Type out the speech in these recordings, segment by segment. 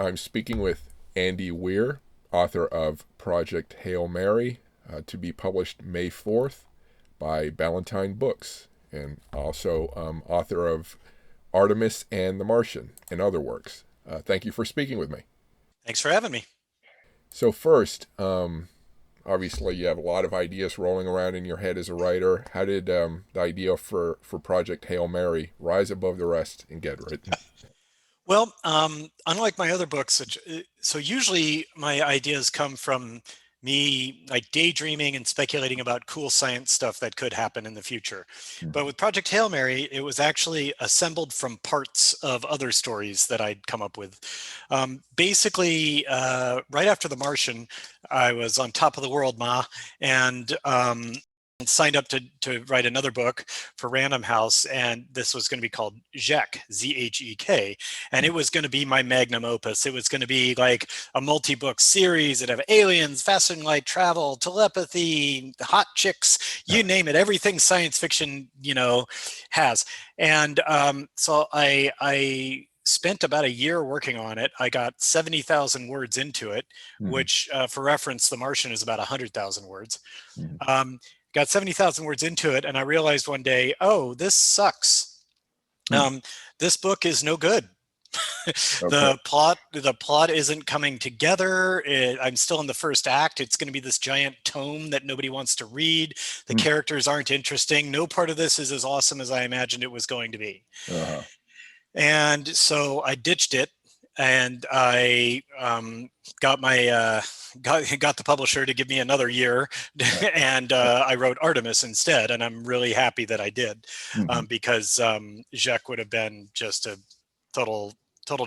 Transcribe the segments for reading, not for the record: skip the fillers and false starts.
I'm speaking with Andy Weir, author of Project Hail Mary, to be published May 4th by Ballantine Books, and also author of Artemis and the Martian and other works. Thank you for speaking with me. Thanks for having me. So first, obviously you have a lot of ideas rolling around in your head as a writer. How did the idea for Project Hail Mary rise above the rest and get written? Well, unlike my other books, so usually my ideas come from me like daydreaming and speculating about cool science stuff that could happen in the future. But with Project Hail Mary, it was actually assembled from parts of other stories that I'd come up with. Basically, right after The Martian, I was on top of the world, Ma, and signed up to write another book for Random House, and this was going to be called Zhek, Z-H-E-K, and it was going to be my magnum opus. It was going to be like a multi-book series. It'd have aliens, faster than light travel, telepathy, hot chicks, you name it, everything science fiction, has. And so I spent about a year working on it. I got 70,000 words into it, which, for reference, The Martian is about 100,000 words. Got 70,000 words into it, and I realized one day, oh, this sucks. This book is no good. Okay. The plot isn't coming together. I'm still in the first act. It's going to be this giant tome that nobody wants to read. The characters aren't interesting. No part of this is as awesome as I imagined it was going to be. Uh-huh. And so I ditched it, and I got my got the publisher to give me another year, and I wrote Artemis instead, and I'm really happy that I did, because Zhek would have been just a total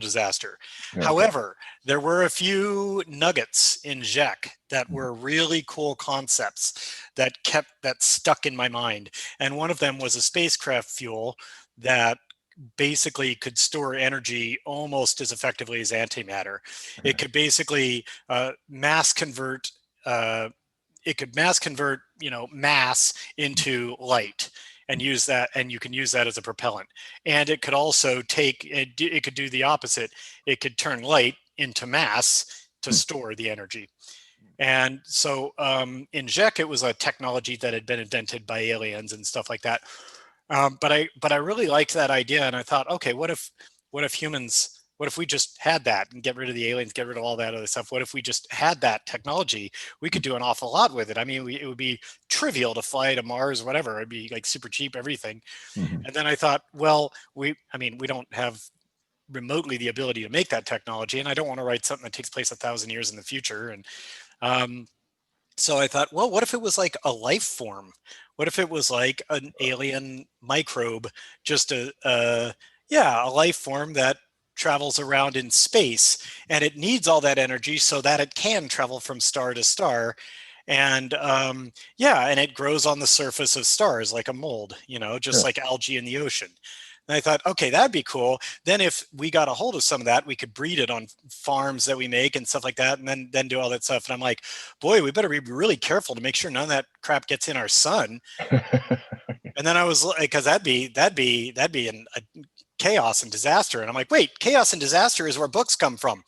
disaster. Okay. However, there were a few nuggets in Zhek that were really cool concepts that stuck in my mind, and one of them was a spacecraft fuel that basically could store energy almost as effectively as antimatter. It could basically mass convert. It could mass convert, mass into light, and use that, and you can use that as a propellant. And it could also it could do the opposite. It could turn light into mass to store the energy. And so in Zhek, it was a technology that had been invented by aliens and stuff like that. But I really liked that idea, and I thought, okay, what if humans, what if we just had that and get rid of the aliens, get rid of all that other stuff? What if we just had that technology? We could do an awful lot with it. I mean, it would be trivial to fly to Mars, or whatever. It'd be like super cheap, everything. And then I thought, well, we don't have remotely the ability to make that technology, and I don't want to write something that takes place 1,000 years in the future. And so I thought, well, what if it was like a life form? What if it was like an alien microbe, just a life form that travels around in space, and it needs all that energy so that it can travel from star to star. And and it grows on the surface of stars like a mold, just Yeah. like algae in the ocean. And I thought, okay, that'd be cool. Then if we got a hold of some of that, we could breed it on farms that we make and stuff like that, and then do all that stuff. And I'm like, boy, we better be really careful to make sure none of that crap gets in our sun. And then I was like, because that'd be a chaos and disaster. And I'm like, wait, chaos and disaster is where books come from.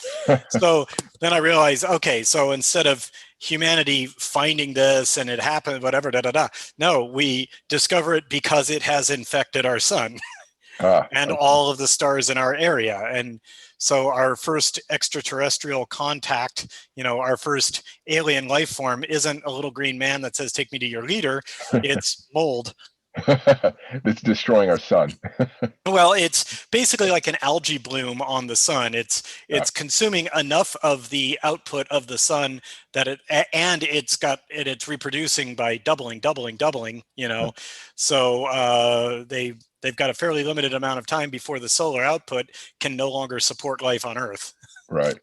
So then I realized, okay, so instead of humanity finding this and it happened, whatever, no, we discover it because it has infected our sun and Okay. all of the stars in our area. And so our first extraterrestrial contact, our first alien life form isn't a little green man that says, take me to your leader. It's mold. It's destroying our sun. Well, it's basically like an algae bloom on the sun. Uh, It's consuming enough of the output of the sun that it's reproducing by doubling. So they've got a fairly limited amount of time before the solar output can no longer support life on Earth. right.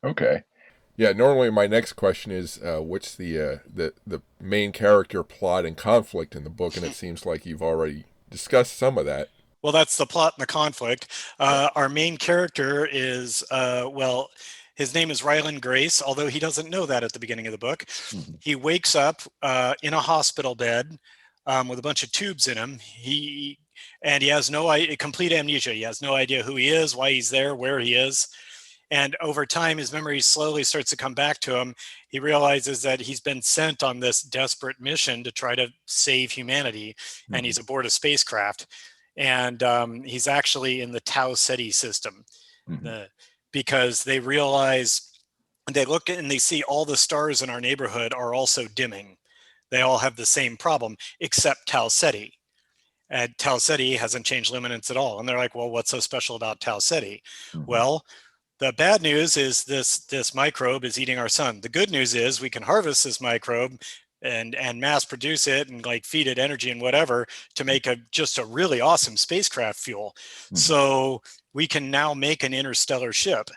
Okay. Yeah. Normally, my next question is, what's the main character plot and conflict in the book? And it seems like you've already discussed some of that. Well, that's the plot and the conflict. Our main character is, his name is Ryland Grace, although he doesn't know that at the beginning of the book. Mhm. He wakes up in a hospital bed with a bunch of tubes in him. And he has complete amnesia. He has no idea who he is, why he's there, where he is. And over time, his memory slowly starts to come back to him. He realizes that he's been sent on this desperate mission to try to save humanity, and Hmm. he's aboard a spacecraft. And he's actually in the Tau Ceti system, Hmm. the, because they realize, they look and they see all the stars in our neighborhood are also dimming. They all have the same problem, except Tau Ceti. And Tau Ceti hasn't changed luminance at all. And they're like, well, what's so special about Tau Ceti? Hmm. Well, the bad news is this microbe is eating our sun. The good news is we can harvest this microbe and mass produce it and like feed it energy and whatever to make just a really awesome spacecraft fuel. Hmm. So we can now make an interstellar ship.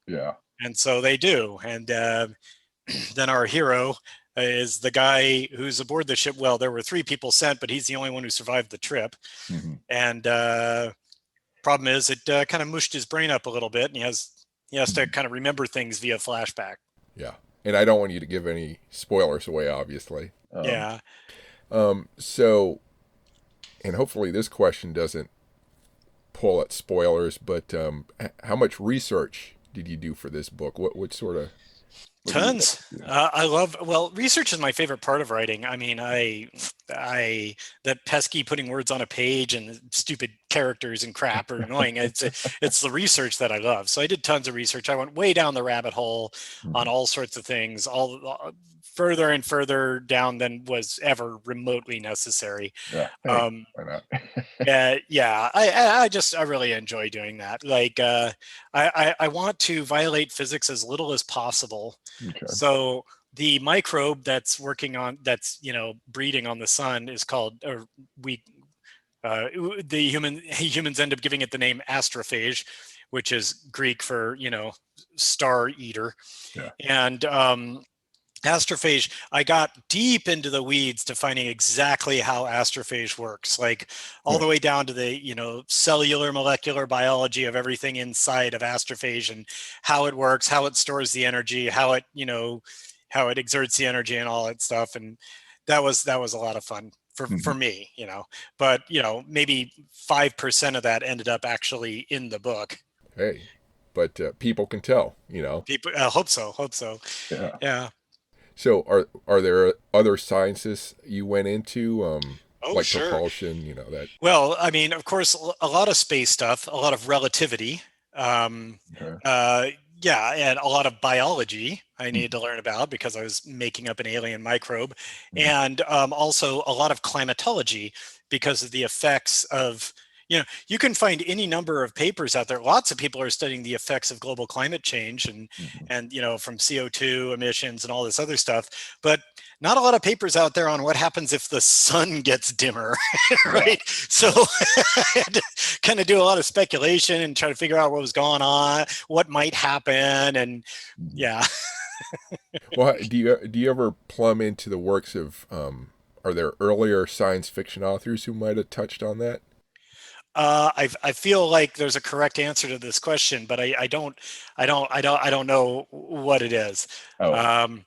Yeah. And so they do. And then our hero is the guy who's aboard the ship. Well, there were 3 people sent, but he's the only one who survived the trip. Hmm. And problem is, it kind of mushed his brain up a little bit, and he has to Hmm. kind of remember things via flashback. Yeah. And I don't want you to give any spoilers away, obviously. Yeah. So, and hopefully this question doesn't pull at spoilers, but how much research did you do for this book? What sort of what do you? Tons. Yeah. I love, well, research is my favorite part of writing. I mean, that pesky putting words on a page and stupid characters and crap are annoying. It's the research that I love. So I did tons of research. I went way down the rabbit hole on Hmm. all sorts of things, further and further down than was ever remotely necessary. Yeah. Hey, Um, why not? yeah, I really enjoy doing that. Like, I want to violate physics as little as possible. Okay. So the microbe that's breeding on the sun is called, or we the humans end up giving it the name astrophage, which is Greek for star eater. Yeah. And astrophage, I got deep into the weeds to finding exactly how astrophage works, like all Yeah. the way down to the cellular molecular biology of everything inside of astrophage and how it works, how it stores the energy, how it exerts the energy and all that stuff. And that was a lot of fun for Hmm. me, but maybe 5% of that ended up actually in the book. Hey, but people can tell. People, hope so. Yeah. Yeah. So are there other sciences you went into, Oh, like sure. propulsion? That. Well, I mean, of course, a lot of space stuff, a lot of relativity. Um, Okay. uh, yeah, and a lot of biology I needed Hmm. to learn about because I was making up an alien microbe. Hmm. And also a lot of climatology because of the effects of, you can find any number of papers out there. Lots of people are studying the effects of global climate change Hmm. and from CO2 emissions and all this other stuff. But not a lot of papers out there on what happens if the sun gets dimmer, Yeah. right? So I had to kind of do a lot of speculation and try to figure out what was going on, what might happen, and Hmm. yeah. Well, do you ever plumb into the works of? Are there earlier science fiction authors who might have touched on that? I feel like there's a correct answer to this question, but I don't know what it is. Oh, Um,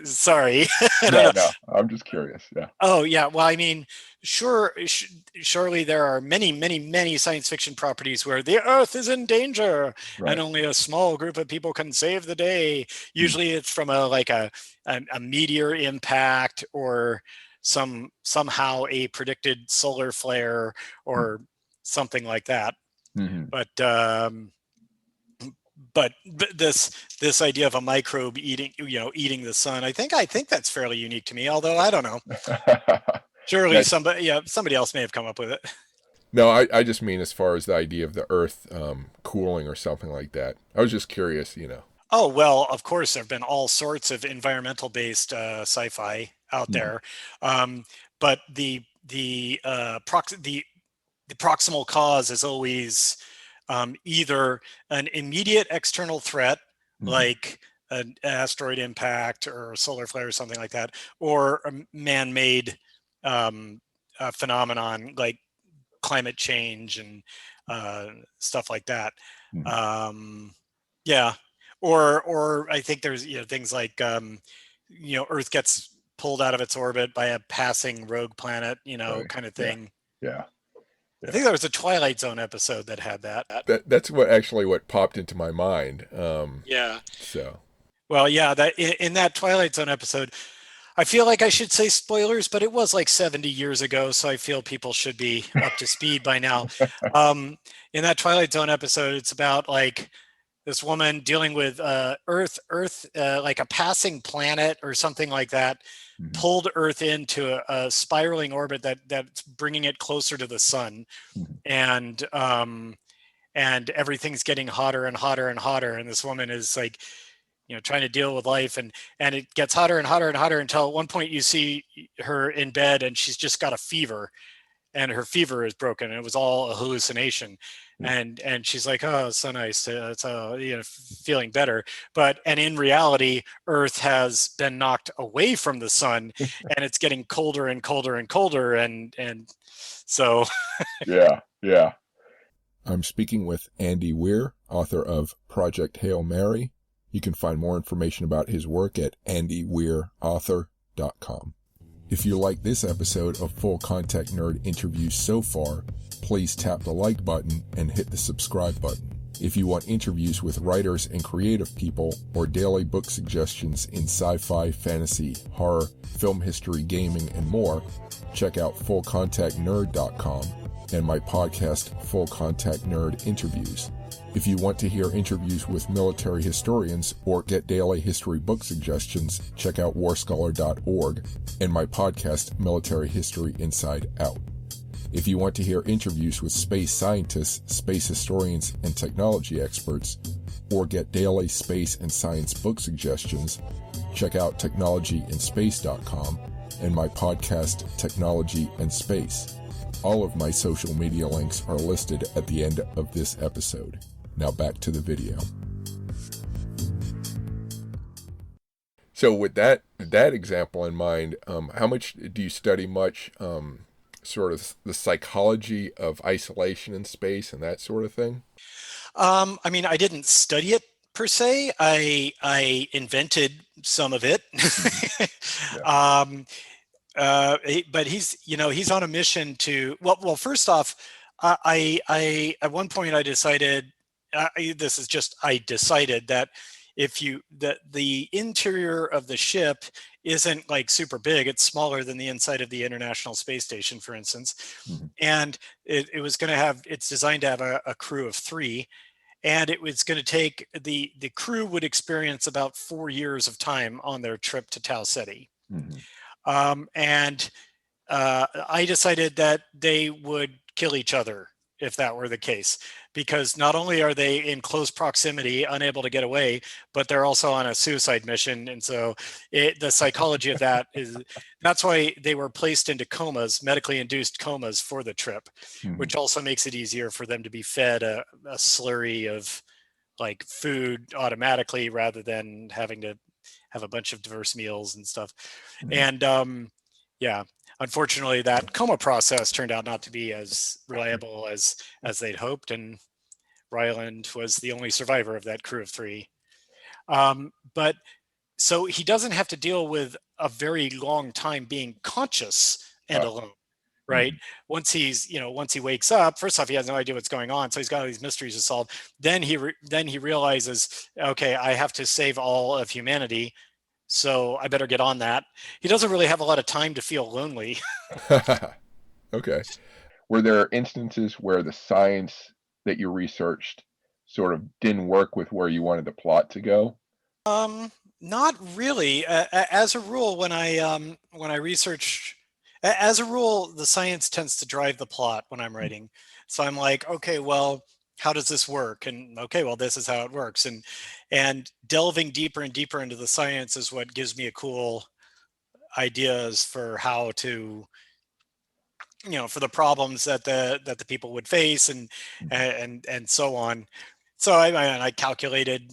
Sorry, I don't no, know. no. I'm just curious. Yeah. Oh yeah, well, I mean, surely there are many, many, many science fiction properties where the Earth is in danger and Right. only a small group of people can save the day. Hmm. Usually, it's from a meteor impact or somehow a predicted solar flare or something like that. Hmm. But this idea of a microbe eating the sun, I think that's fairly unique to me. Although I don't know. Surely That, somebody else may have come up with it. no, I just mean as far as the idea of the Earth cooling or something like that. I was just curious. Oh, well, of course, there have been all sorts of environmental based sci-fi out Hmm. there. But the proximal cause is always either an immediate external threat, Hmm. like an asteroid impact or a solar flare or something like that, or a man-made phenomenon like climate change and stuff like that. Hmm. Um, yeah, or I think there's things like Earth gets pulled out of its orbit by a passing rogue planet, Right. kind of Yeah. thing. Yeah. I think there was a Twilight Zone episode that had that. That's what popped into my mind. Yeah. So Well, yeah, that in that Twilight Zone episode, I feel like I should say spoilers, but it was like 70 years ago, so I feel people should be up to speed by now. Um, in that Twilight Zone episode, it's about like this woman dealing with Earth, like a passing planet or something like that, mhm, pulled Earth into a spiraling orbit that's bringing it closer to the sun, mhm. and and everything's getting hotter and hotter and hotter, and this woman is like, trying to deal with life, and it gets hotter and hotter and hotter until at one point you see her in bed and she's just got a fever, and her fever is broken, and it was all a hallucination. And she's like, oh, it's so nice, it's feeling better. And in reality, Earth has been knocked away from the sun, and it's getting colder and colder and colder, and so Yeah, yeah. I'm speaking with Andy Weir, author of Project Hail Mary. You can find more information about his work at andyweirauthor.com. If you like this episode of Full Contact Nerd interviews so far, please tap the like button and hit the subscribe button. If you want interviews with writers and creative people or daily book suggestions in sci-fi, fantasy, horror, film history, gaming, and more, check out fullcontactnerd.com and my podcast, Full Contact Nerd Interviews. If you want to hear interviews with military historians or get daily history book suggestions, check out warscholar.org and my podcast, Military History Inside Out. If you want to hear interviews with space scientists, space historians, and technology experts, or get daily space and science book suggestions, check out technologyandspace.com and my podcast, Technology and Space. All of my social media links are listed at the end of this episode. Now back to the video. So with that example in mind, how much do you study sort of the psychology of isolation in space and that sort of thing? I mean, I didn't study it per se. I invented some of it. Yeah. But he's on a mission to, well, first off, I at one point I decided, I decided that that the interior of the ship isn't like super big. It's smaller than the inside of the International Space Station, for instance. Mhm. And it's designed to have a crew of 3. And it was going to take, the crew would experience about 4 years of time on their trip to Tau Ceti. Mhm. And I decided that they would kill each other if that were the case, because not only are they in close proximity, unable to get away, but they're also on a suicide mission. And so the psychology of that's why they were placed into comas, medically induced comas for the trip, Mhm. which also makes it easier for them to be fed a slurry of like food automatically rather than having to have a bunch of diverse meals and stuff. Mhm. And yeah, unfortunately, that coma process turned out not to be as reliable as they'd hoped, and Ryland was the only survivor of that crew of 3. But so he doesn't have to deal with a very long time being conscious and Uh, alone, right? mhm. Once he wakes up, first off, he has no idea what's going on, so he's got all these mysteries to solve. Then he realizes, okay, I have to save all of humanity, so I better get on that. He doesn't really have a lot of time to feel lonely. Okay. Were there instances where the science that you researched sort of didn't work with where you wanted the plot to go? Not really. As a rule, when I research, as a rule, the science tends to drive the plot when I'm writing. So I'm like, okay, well, how does this work? And okay, well, this is how it works. And delving deeper and deeper into the science is what gives me a cool ideas for how to, for the problems that the people would face, and so on. So I calculated,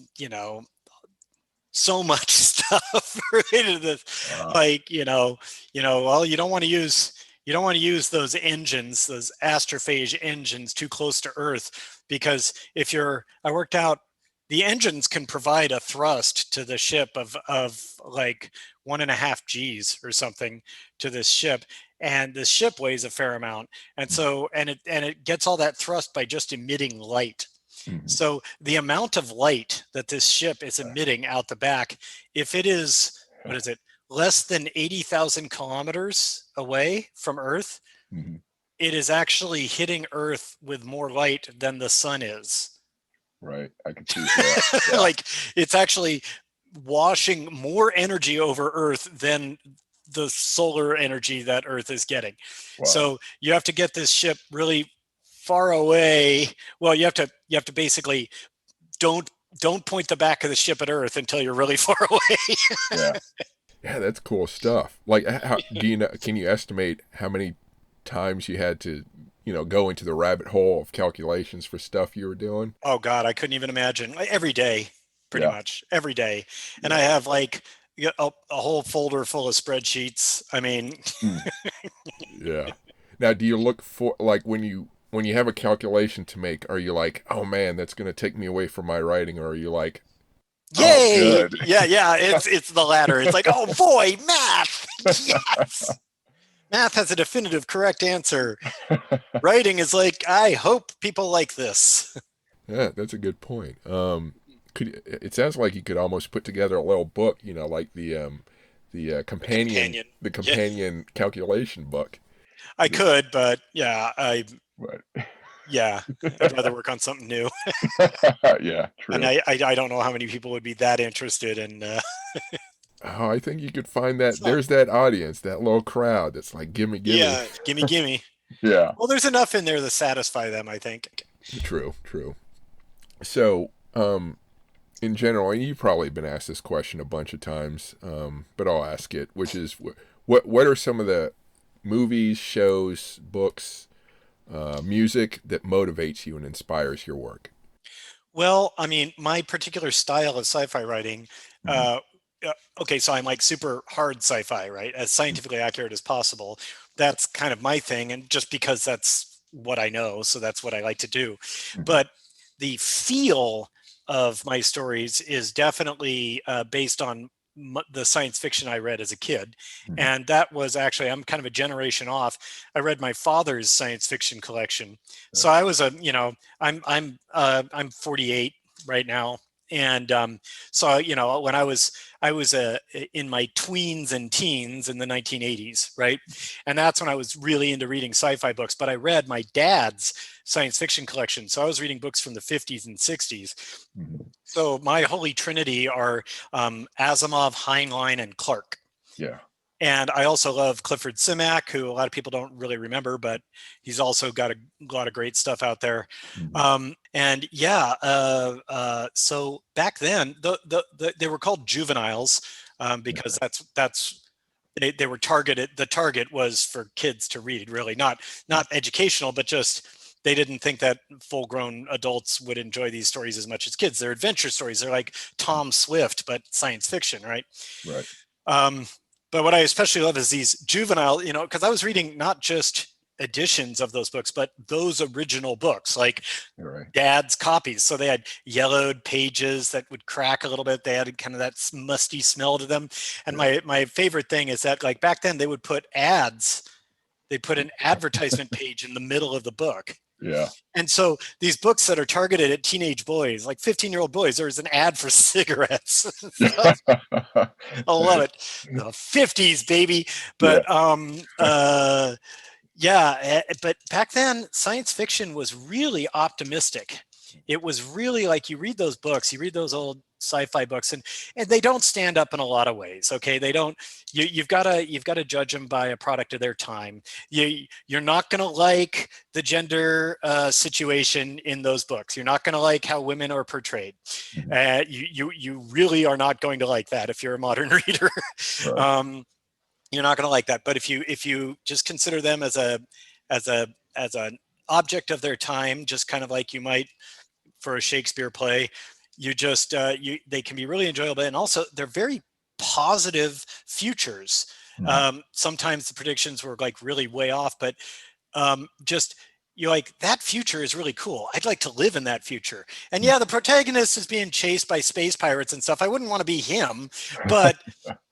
so much stuff related to this, Uh, like, well, you don't want to use those engines, those astrophage engines, too close to Earth, because I worked out the engines can provide a thrust to the ship of like 1.5 Gs or something to this ship, and the ship weighs a fair amount, and so it gets all that thrust by just emitting light. Mhm. So the amount of light that this ship is emitting out the back, if it is, what is it, less than 80,000 kilometers away from Earth, Mhm. it is actually hitting Earth with more light than the sun is. Right. I can see. Yeah. Yeah. Like, it's actually washing more energy over Earth than the solar energy that Earth is getting. Wow. So you have to get this ship really far away. Well, you have to basically don't point the back of the ship at Earth until you're really far away. Yeah. Yeah, that's cool stuff. Like, how do you know? Can you estimate how many times you had to, go into the rabbit hole of calculations for stuff you were doing? Oh God, I couldn't even imagine. Like, every day, pretty Yeah. much every day, and I Yeah. have like a whole folder full of spreadsheets. I mean, Mm. Yeah. Now, do you look for like when you have a calculation to make? Are you like, oh man, that's going to take me away from my writing, or are you like, oh, yay! good? Yeah. It's the latter. It's like, oh boy, math. Yes, math has a definitive correct answer. Writing is like, I hope people like this. Yeah, that's a good point. It sounds like you could almost put together a little book, like the The companion companion. the Yeah, companion calculation book. I could, but yeah, Right. I'd rather work on something new. Yeah, And true. I don't know how many people would be that interested in. Oh, I think you could find that So, there's that audience, that little crowd that's like, gimme, gimme. yeah, gimme. Yeah, Well, there's enough in there to satisfy them, I think. true, true. So, in general, and you've probably been asked this question a bunch of times, but I'll ask it, which is, what are some of the movies, shows, books, music that motivates you and inspires your work? Well, I mean, my particular style of sci-fi writing, Mhm. uh, okay, so I'm like super hard sci-fi, right? As scientifically accurate as possible. That's kind of my thing, and just because that's what I know, so that's what I like to do. Mhm. But the feel of my stories is definitely based on the science fiction I read as a kid, Mhm. and that was actually, I'm kind of a generation off. I read my father's science fiction collection, so I was I'm 48 right now, and so when I was in my tweens and teens in the 1980s, right, and that's when I was really into reading sci-fi books. But I read my dad's science fiction collection, so I was reading books from the 50s and 60s. Mhm. So my holy trinity are Asimov, Heinlein, and Clarke. Yeah. And I also love Clifford Simak, who a lot of people don't really remember, but he's also got a lot of great stuff out there. Mhm. And yeah, so back then, they were called juveniles, because they were targeted. The target was for kids to read, really, not educational, but just they didn't think that full-grown adults would enjoy these stories as much as kids. They're adventure stories. They're like Tom Swift, but science fiction, right? Right. Um, but what I especially love is these juvenile, because I was reading not just editions of those books, but those original books, like You're right. dad's copies. So they had yellowed pages that would crack a little bit. They had kind of that musty smell to them. And Yeah. my favorite thing is that, like, back then they would put ads. They put an advertisement page in the middle of the book. Yeah. And so these books that are targeted at teenage boys, like 15-year-old boys, there's an ad for cigarettes. So I love it. The 50s, baby. Yeah. But yeah, but back then science fiction was really optimistic. It was really like, you read those books, you read those old sci-fi books, and they don't stand up in a lot of ways. Okay, they don't. You've got to judge them by a product of their time. You're not going to like the gender situation in those books. You're not going to like how women are portrayed. Mhm. You really are not going to like that if you're a modern reader. Right. um, you're not going to like that. But if you just consider them as a as an object of their time, just kind of like you might for a Shakespeare play, you just they can be really enjoyable, and also they're very positive futures. Mhm. Sometimes the predictions were like really way off, but just you're like, that future is really cool. I'd like to live in that future. And yeah, the protagonist is being chased by space pirates and stuff. I wouldn't want to be him, but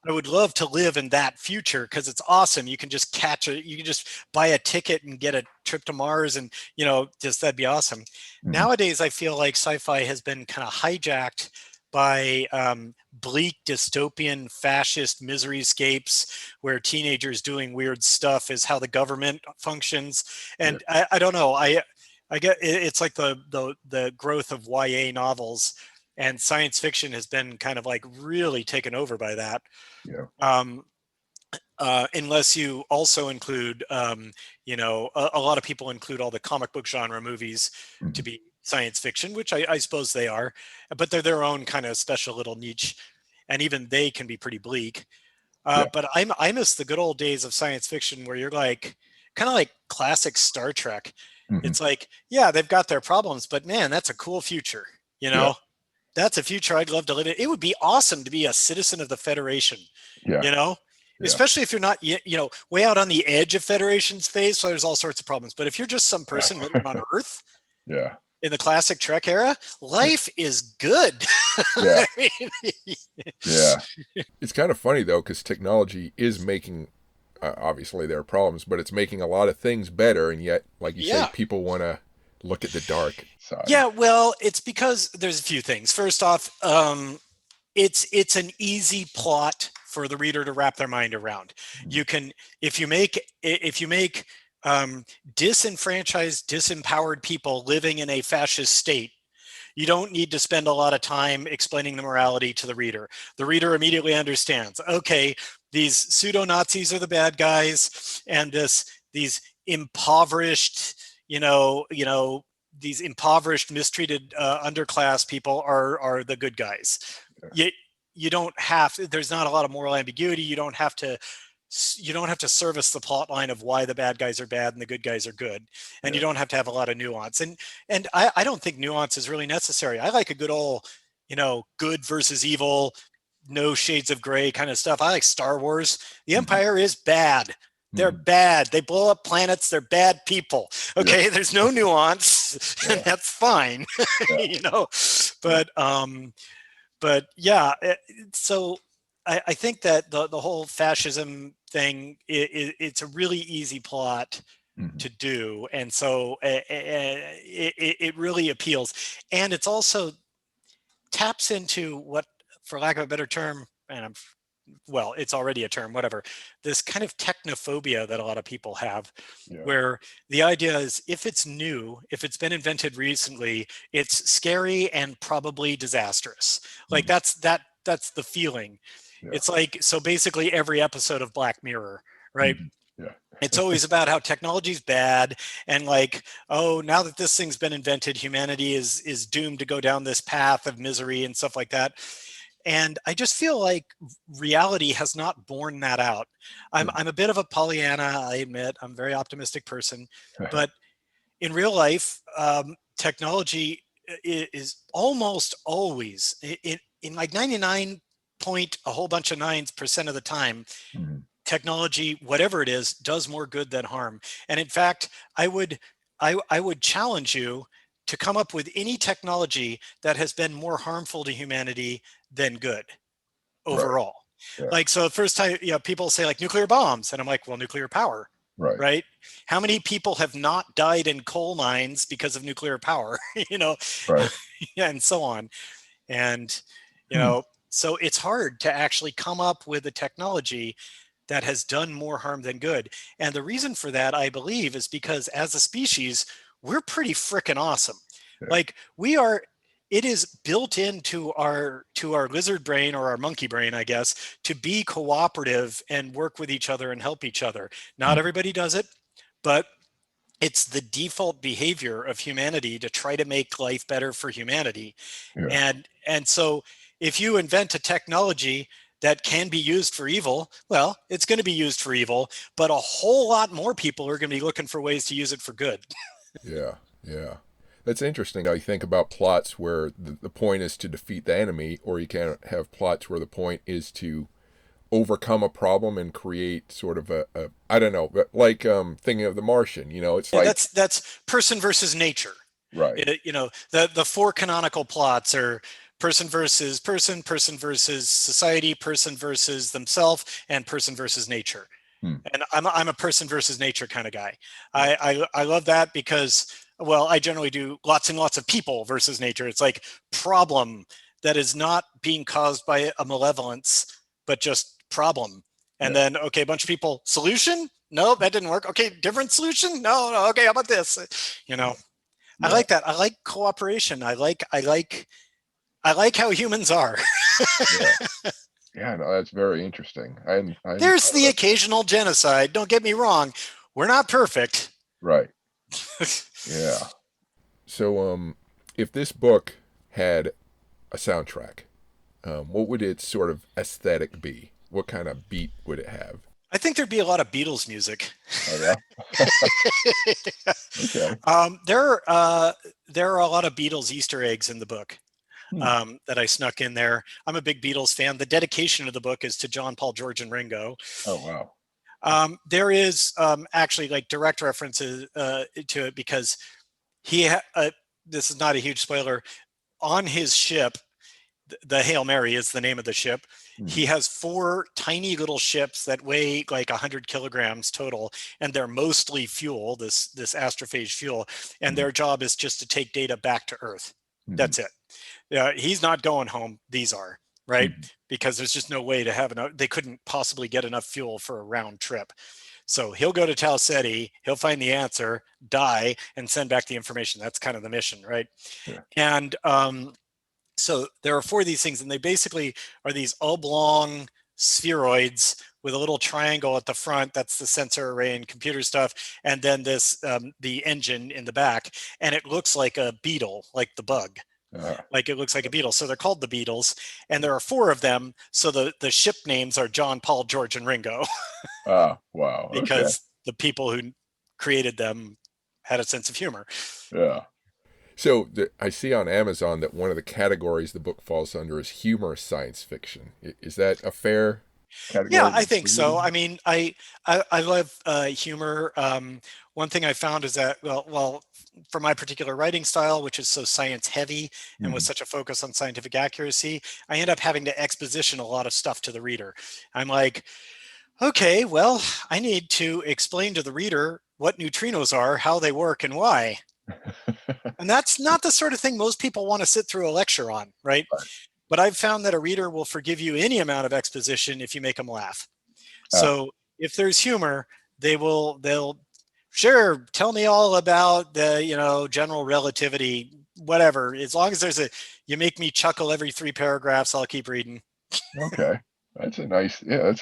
I would love to live in that future because it's awesome. You can just you can just buy a ticket and get a trip to Mars, and just that'd be awesome. Mhm. Nowadays, I feel like sci-fi has been kind of hijacked by bleak dystopian fascist miseryscapes where teenagers doing weird stuff is how the government functions. Yeah, And I don't know, I get it's like the growth of YA novels, and science fiction has been kind of like really taken over by that. yeah, um, unless you also include, a lot of people include all the comic book genre movies to mhm. be science fiction, which I suppose they are, but they're their own kind of special little niche, and even they can be pretty bleak. Yeah, But I miss the good old days of science fiction where you're like, kind of like classic Star Trek. mhm. It's like, yeah, they've got their problems, but man, that's a cool future. You Yeah, know, that's a future I'd love to live in. It would be awesome to be a citizen of the Federation, yeah, you know, yeah, especially if you're not, way out on the edge of Federation space. So there's all sorts of problems. But if you're just some person living on Earth yeah, in the classic Trek era, life is good. yeah, I mean, yeah. It's kind of funny though, because technology is making, obviously there are problems, but it's making a lot of things better, and yet, like you say, yeah. people want to look at the dark side. Yeah, well, it's because there's a few things. First off, it's an easy plot for the reader to wrap their mind around. Mhm. You can if you make disenfranchised, disempowered people living in a fascist state, you don't need to spend a lot of time explaining the morality to the reader. The reader immediately understands. Okay, these pseudo Nazis are the bad guys, and these impoverished, these impoverished, mistreated underclass people are the good guys. Yeah, You don't have. There's not a lot of moral ambiguity. You don't have to service the plot line of why the bad guys are bad and the good guys are good, and you yeah, don't have to have a lot of nuance. And I don't think nuance is really necessary. I like a good old, good versus evil, no shades of gray kind of stuff. I like Star Wars. The mhm, Empire is bad. They're mhm. bad. They blow up planets. They're bad people. Yeah, Okay, there's no nuance, and yeah, that's fine. yeah, you know, yeah, but yeah. So I think that the whole fascism thing, it's a really easy plot mhm. to do, and so it really appeals, and it's also taps into what, for lack of a better term, and well, it's already a term, whatever, this kind of technophobia that a lot of people have, Yeah, where the idea is if it's new, if it's been invented recently, it's scary and probably disastrous. Like mhm. that's the feeling. Yeah, It's like, so basically every episode of Black Mirror, right? mhm. Yeah, It's always about how technology's bad, and like, oh, now that this thing's been invented, humanity is doomed to go down this path of misery and stuff like that. And I just feel like reality has not borne that out. I'm mhm. I'm a bit of a Pollyanna, I admit. I'm a very optimistic person, but in real life, technology is almost always in like 99 point a whole bunch of nines percent of the time, Mhm. technology, whatever it is, does more good than harm. And in fact, I would challenge you to come up with any technology that has been more harmful to humanity than good Right. overall. Yeah. Like, so the first time, people say like nuclear bombs, and I'm like, well, nuclear power, Right. right? How many people have not died in coal mines because of nuclear power? you know, Right. and so on. And you Hmm. know, so it's hard to actually come up with a technology that has done more harm than good. And the reason for that, I believe, is because as a species, we're pretty freaking awesome. Yeah. Like, it is built into our lizard brain, or our monkey brain, I guess, to be cooperative and work with each other and help each other. Not Mhm. everybody does it, but it's the default behavior of humanity to try to make life better for humanity. Yeah. And so if you invent a technology that can be used for evil, well, it's going to be used for evil, but a whole lot more people are going to be looking for ways to use it for good. Yeah. Yeah. That's interesting how you think about plots where the point is to defeat the enemy, or you can have plots where the point is to overcome a problem and create sort of a I don't know, but like thinking of the Martian, it's Yeah, like that's person versus nature. right. The four canonical plots are person versus person, person versus society, person versus themselves, and person versus nature. Hmm. And I'm a person versus nature kind of guy. I love that because, well, I generally do lots and lots of people versus nature. It's like problem that is not being caused by a malevolence, but just problem. And Yeah. then, okay, a bunch of people, solution? No, that didn't work. Okay, different solution? No, no, okay, how about this? I Yeah. like that. I like cooperation. I like how humans are. Yeah. Yeah, no, that's very interesting. I'm There's the occasional genocide. Don't get me wrong. We're not perfect. right. Yeah. So if this book had a soundtrack, what would its sort of aesthetic be? What kind of beat would it have? I think there'd be a lot of Beatles music. Oh yeah. Okay. There are a lot of Beatles Easter eggs in the book Hmm. that I snuck in there. I'm a big Beatles fan. The dedication of the book is to John, Paul, George, and Ringo. Oh wow. There is actually like direct references to it because this is not a huge spoiler. On his ship, the Hail Mary is the name of the ship. Hmm. He has four tiny little ships that weigh like 100 kilograms total, and they're mostly fuel, this astrophage fuel, and Hmm. their job is just to take data back to Earth. Hmm. That's it. He's not going home. These are, right? Hmm. Because there's just no way to have enough. They couldn't possibly get enough fuel for a round trip. So he'll go to Tau Ceti, he'll find the answer, die, and send back the information. That's kind of the mission, right? Yeah. And so there are four of these things, and they basically are these oblong spheroids with a little triangle at the front. That's the sensor array and computer stuff. And then the engine in the back. And it looks like a beetle, like the bug. Uh, Like it looks like a beetle. So they're called the Beatles. And there are four of them. So the ship names are John, Paul, George, and Ringo wow. Okay. because the people who created them had a sense of humor. Yeah. So I see on Amazon that one of the categories the book falls under is humorous science fiction. Is that a fair Yeah, category to I think include so. in? I mean, I love humor. One thing I found is that well, for my particular writing style, which is so science heavy and with Hmm. such a focus on scientific accuracy, I end up having to exposition a lot of stuff to the reader. I'm like, okay, well, I need to explain to the reader what neutrinos are, how they work, and why. And that's not the sort of thing most people want to sit through a lecture on, right? But I've found that a reader will forgive you any amount of exposition if you make them laugh. Ah, So if there's humor, they'll sure tell me all about the general relativity, whatever. As long as you make me chuckle every three paragraphs, I'll keep reading. okay. That's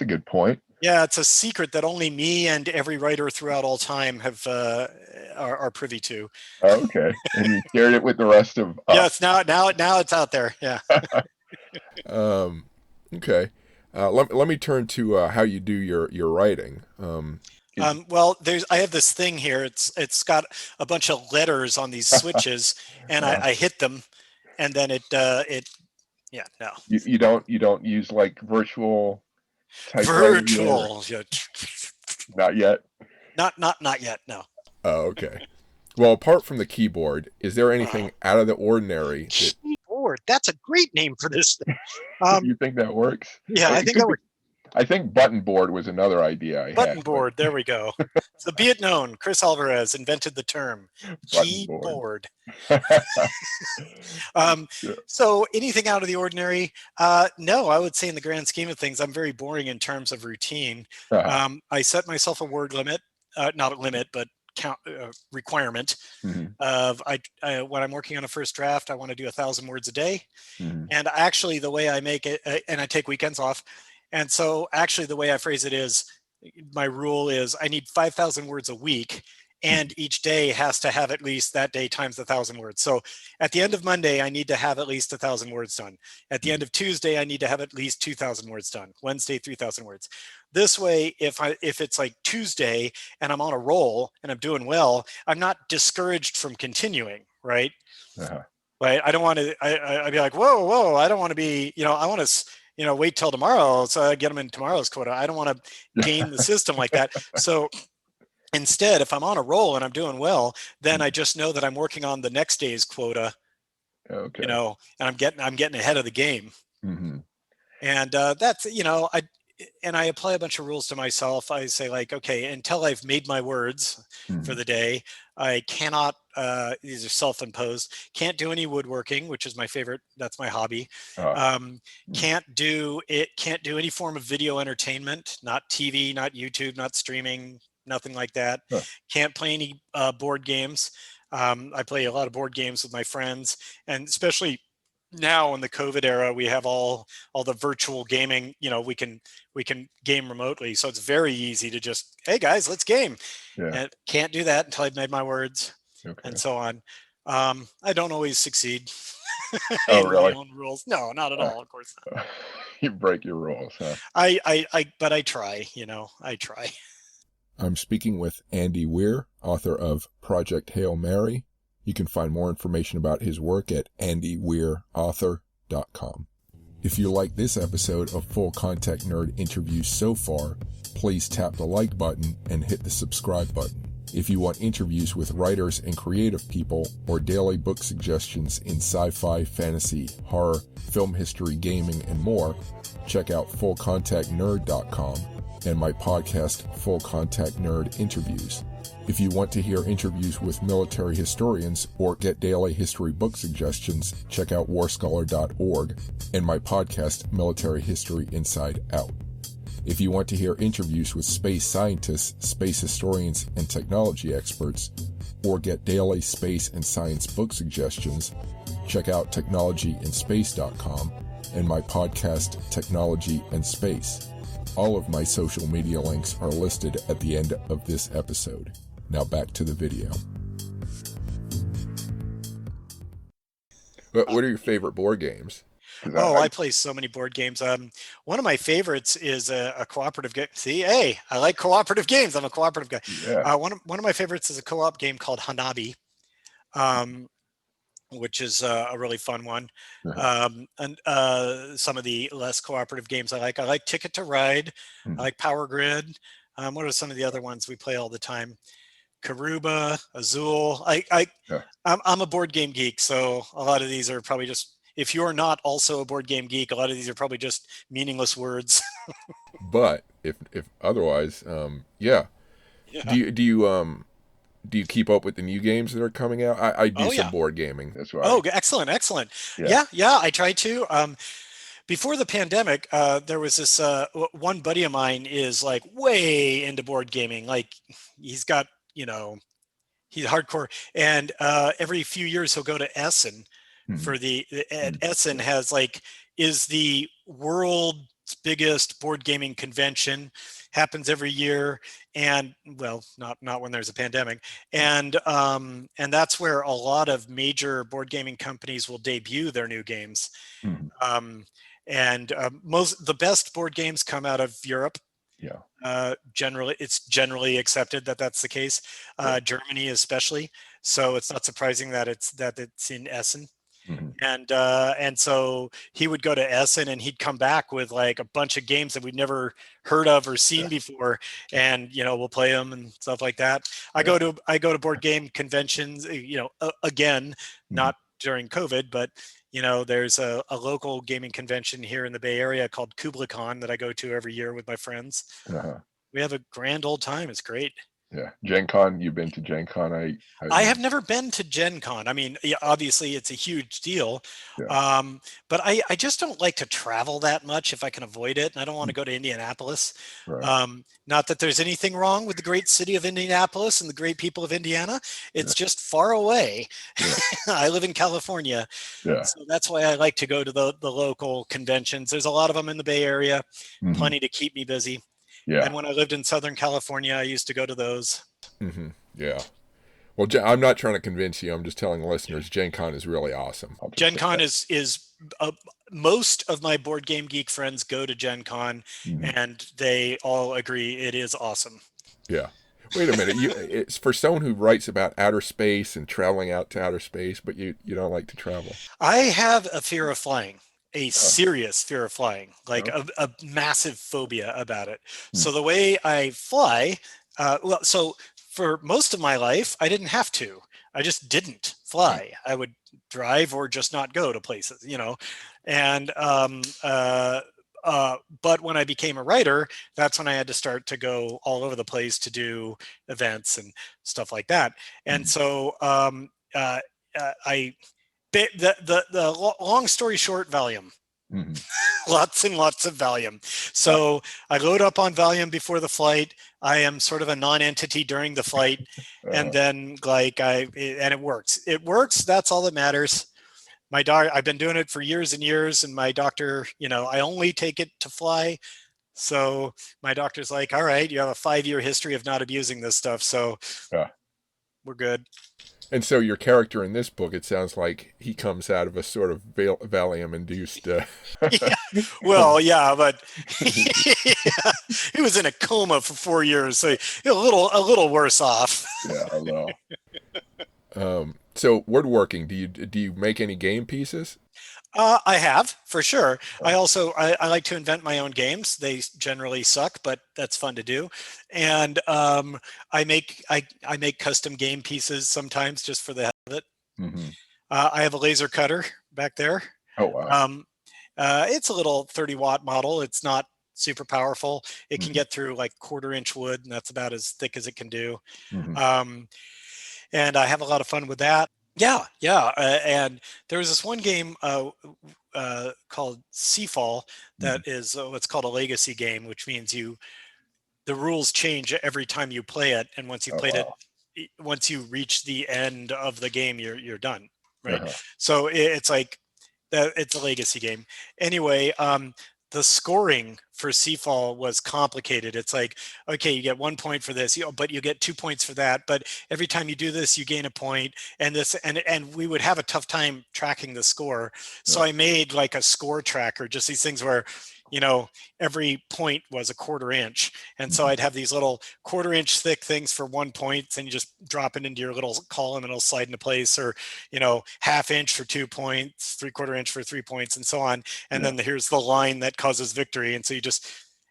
a good point. Yeah, it's a secret that only me and every writer throughout all time have are privy to. Okay. And you shared it with the rest of Yes, us. now it's out there. Yeah. Um, okay. Let me turn to how you do your writing. Is Well, I have this thing here. It's got a bunch of letters on these switches, and uh, I hit them, and then yeah, no, you don't use like virtual typewriting yet, or virtual. Yeah, not yet? not yet. No. Oh, okay. Well, apart from the keyboard, is there Uh, anything out of the ordinary that Keyboard. That's a great name for this thing. Um, you think that works? yeah, I It think could that be. works. I think button board was another idea I had, Button but board. There we go. So be it known, Cris Alvarez invented the term button board. keyboard. Um, Yeah. so anything out of the ordinary? No, I would say in the grand scheme of things, I'm very boring in terms of routine. Uh-huh. I set myself a word limit, not a limit, but count requirement Mhm. of when I'm working on a first draft, I want to do 1,000 words a day. Mhm. And actually, the way I make it, and I take weekends off. And so, actually, the way I phrase it is, my rule is I need 5,000 words a week, Mhm. and each day has to have at least that day times 1,000 words. So at the end of Monday, I need to have at least 1,000 words done. At the end of Tuesday, I need to have at least 2,000 words done. Wednesday, 3,000 words. This way, if it's like Tuesday and I'm on a roll and I'm doing well, I'm not discouraged from continuing, right? Uh-huh. Right? I don't want to. I'd be like, whoa, whoa! I don't want to be. I want to. wait till tomorrow so I get them in tomorrow's quota. I don't want to game the system like that. So instead, if I'm on a roll and I'm doing well, then I just know that I'm working on the next day's quota, Okay. and I'm getting ahead of the game. Mm-hmm. And that's, I apply a bunch of rules to myself. I say, like, okay, until I've made my words for Mm-hmm. the day, I cannot, these are self-imposed, can't do any woodworking, which is my favorite. That's my hobby. Ah. Um, Mm. can't do any form of video entertainment, not TV, not YouTube, not streaming, nothing like that. Huh. Can't play any board games. I play a lot of board games with my friends, and especially now in the COVID era, we have all the virtual gaming. We can game remotely, so it's very easy to just, hey guys, let's game. Yeah. And can't do that until I've made my words, and Okay. so on. I don't always succeed Oh, in my really? own rules. No, not at Uh, all. Of course not. you break your rules, huh? But I try. I try. I'm speaking with Andy Weir, author of Project Hail Mary. You can find more information about his work at andyweirauthor.com. If you like this episode of Full Contact Nerd interviews so far, please tap the like button and hit the subscribe button. If you want interviews with writers and creative people or daily book suggestions in sci-fi, fantasy, horror, film history, gaming, and more, check out fullcontactnerd.com and my podcast, Full Contact Nerd Interviews. If you want to hear interviews with military historians or get daily history book suggestions, check out warscholar.org and my podcast, Military History Inside Out. If you want to hear interviews with space scientists, space historians, and technology experts, or get daily space and science book suggestions, check out technologyandspace.com and my podcast, Technology and Space. All of my social media links are listed at the end of this episode. Now back to the video. What are your favorite board games? Oh, I play so many board games. One of my favorites is a cooperative game. See, hey, I like cooperative games. I'm a cooperative guy. Yeah. One of my favorites is a co-op game called Hanabi, um, which is a really fun one. And some of the less cooperative games I like Ticket to Ride. I like Power Grid. What are some of the other ones we play all the time? Karuba, Azul. Yeah. I'm a board game geek, so a lot of these are probably just, if you're not also a board game geek, a lot of these are probably just meaningless words. But if otherwise, yeah. Yeah. Do you keep up with the new games that are coming out? I do Oh some yeah. board gaming. That's why. Oh, excellent, excellent. Yeah, I try to. Before the pandemic, there was this one buddy of mine is like way into board gaming. Like he's got, he's hardcore, and every few years he'll go to Essen Mhm. for Essen has is the world's biggest board gaming convention, happens every year, and well, not when there's a pandemic, and that's where a lot of major board gaming companies will debut their new games. Mhm. um, and the best board games come out of Europe. Yeah. Generally, it's generally accepted that that's the case. Yeah. Germany, especially. So it's not surprising that it's in Essen. Mhm. And so he would go to Essen and he'd come back with like a bunch of games that we'd never heard of or seen Yeah. before, and we'll play them and stuff like that. I Yeah. go to board game conventions, again, Mhm. not during COVID, but there's a local gaming convention here in the Bay Area called KublaCon that I go to every year with my friends. Uh-huh. We have a grand old time. It's great. Yeah. Gen Con, you've been to Gen Con? I have never been to Gen Con. I mean, yeah, obviously it's a huge deal, Yeah. but I just don't like to travel that much if I can avoid it. And I don't want to go to Indianapolis. Right. Not that there's anything wrong with the great city of Indianapolis and the great people of Indiana. It's Yeah. just far away. Yeah. I live in California, Yeah. so that's why I like to go to the local conventions. There's a lot of them in the Bay Area, Mhm. plenty to keep me busy. Yeah. And when I lived in Southern California, I used to go to those. Mm-hmm. Yeah. Well, I'm not trying to convince you. I'm just telling the listeners Gen Con is really awesome. Gen Con is most of my board game geek friends go to Gen Con, Mhm. and they all agree it is awesome. Yeah. Wait a minute. It's for someone who writes about outer space and traveling out to outer space, but you don't like to travel. I have a fear of flying. a Oh, serious fear of flying, like okay. a massive phobia about it. Hmm. So the way I fly, so for most of my life, I didn't have to. I just didn't fly. I would drive or just not go to places, And but when I became a writer, that's when I had to start to go all over the place to do events and stuff like that. And Hmm. so I the long story short, Valium. Hmm. Lots and lots of Valium. Ah, So I load up on Valium before the flight. I am sort of a non-entity during the flight, and uh, then and it works. It works. That's all that matters. My doctor, I've been doing it for years and years, and my doctor, I only take it to fly. So my doctor's like, all right, you have a 5-year history of not abusing this stuff, so uh. we're good. And so your character in this book, it sounds like he comes out of a sort of Valium-induced Yeah. coma. Well, yeah, but yeah, he was in a coma for 4 years, so a little worse off. Yeah, I know. So woodworking, do you make any game pieces? I have for sure. I like to invent my own games. They generally suck, but that's fun to do. And I make custom game pieces sometimes just for the hell of it. Hmm. I have a laser cutter back there. Oh wow. Um, it's a little 30-watt model. It's not super powerful. It can Hmm. get through like quarter-inch wood, and that's about as thick as it can do. Hmm. Um, and I have a lot of fun with that. Yeah, yeah. And there was this one game called Seafall Hmm. that is what's called a legacy game, which means the rules change every time you play it, and once you've Oh played it, wow. once you reach the end of the game, you're done, right? Uh-huh. So it's like that. It's a legacy game. Anyway, the scoring for Seafall was complicated. It's like, okay, you get 1 point for this, but you get 2 points for that. But every time you do this, you gain a point, and and we would have a tough time tracking the score. So Uh, I made like a score tracker, just these things where, you know, every point was a quarter inch, and so mhm. I'd have these little quarter-inch thick things for 1 point, and you just drop it into your little column, and it'll slide into place, or half inch for 2 points, three-quarter inch for 3 points, and so on. And Yeah. then here's the line that causes victory. And so you just,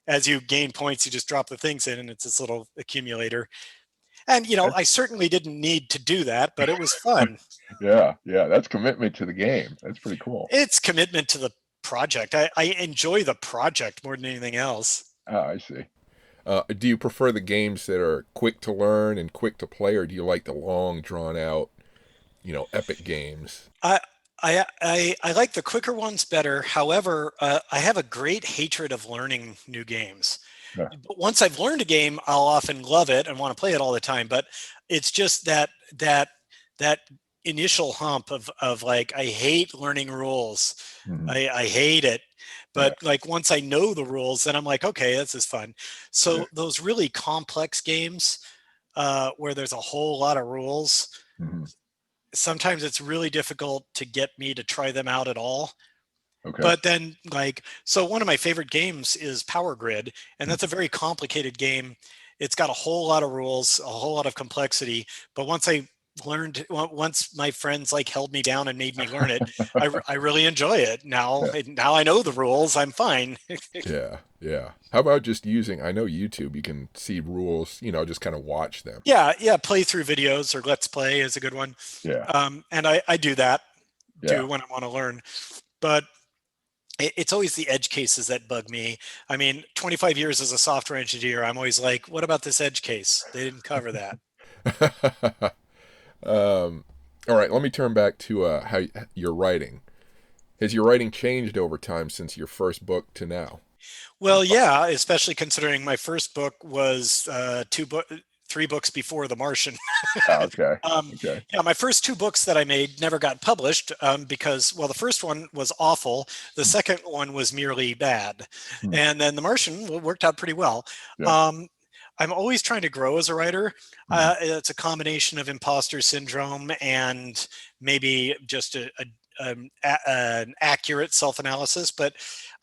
as you gain points, you just drop the things in, and it's this little accumulator. And I certainly didn't need to do that, but it was fun. Yeah, yeah, that's commitment to the game. That's pretty cool. It's commitment to the project. I enjoy the project more than anything else. Ah, I see. Do you prefer the games that are quick to learn and quick to play, or do you like the long, drawn out, epic games? I I like the quicker ones better. However, I have a great hatred of learning new games. Yeah. But once I've learned a game, I'll often love it and want to play it all the time. But it's just that initial hump of like, I hate learning rules. Hmm. I hate it. Yeah. But like, once I know the rules, then I'm like, okay, this is fun. Yeah. So those really complex games where there's a whole lot of rules, Hmm. sometimes it's really difficult to get me to try them out at all. Okay. But then, like, so one of my favorite games is Power Grid, and Mm. that's a very complicated game. It's got a whole lot of rules, a whole lot of complexity. But once my friends like held me down and made me learn it, I really enjoy it now. Yeah. Now I know the rules. I'm fine. Yeah. Yeah. How about just using? I know YouTube. You can see rules. Just kind of watch them. Yeah, yeah. Playthrough videos or Let's Play is a good one. Yeah. And I do that Yeah. too when I want to learn. But it's always the edge cases that bug me. I mean, 25 years as a software engineer, I'm always like, what about this edge case? They didn't cover that. um, all right. Let me turn back to how you're writing. Has your writing changed over time since your first book to now? Well, yeah, especially considering my first book was 3 books before The Martian. Ah, okay. Um, Okay. yeah, my first 2 books that I made never got published because, well, the first one was awful. The second one was merely bad. Hmm. And then The Martian worked out pretty well. Yeah. Um, I'm always trying to grow as a writer. Hmm. It's a combination of imposter syndrome and maybe just an accurate self-analysis. But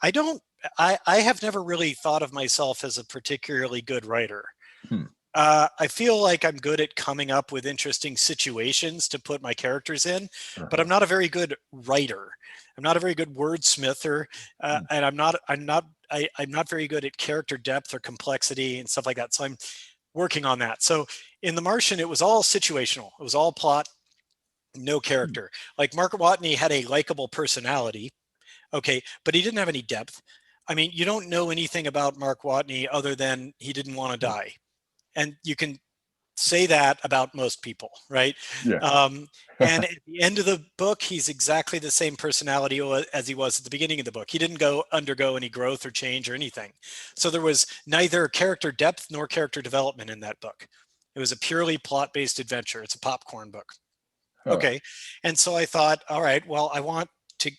I don't, I have never really thought of myself as a particularly good writer. Hmm. I feel like I'm good at coming up with interesting situations to put my characters in, but I'm Uh-huh. not a very good writer. I'm not a very good wordsmither, Hmm. and I'm not very good at character depth or complexity and stuff like that. So I'm working on that. So in The Martian, it was all situational. It was all plot, no Hmm. character. Like Mark Watney had a likable personality, okay, but he didn't have any depth. I mean, you don't know anything about Mark Watney other than he didn't want to Yeah. die, and you can say that about most people, right? Yeah. Um, and at the end of the book, he's exactly the same personality as he was at the beginning of the book. He didn't go undergo any growth or change or anything. So there was neither character depth nor character development in that book. It was a purely plot-based adventure. It's a popcorn book. Huh. Okay. And so I thought, all right, well, to,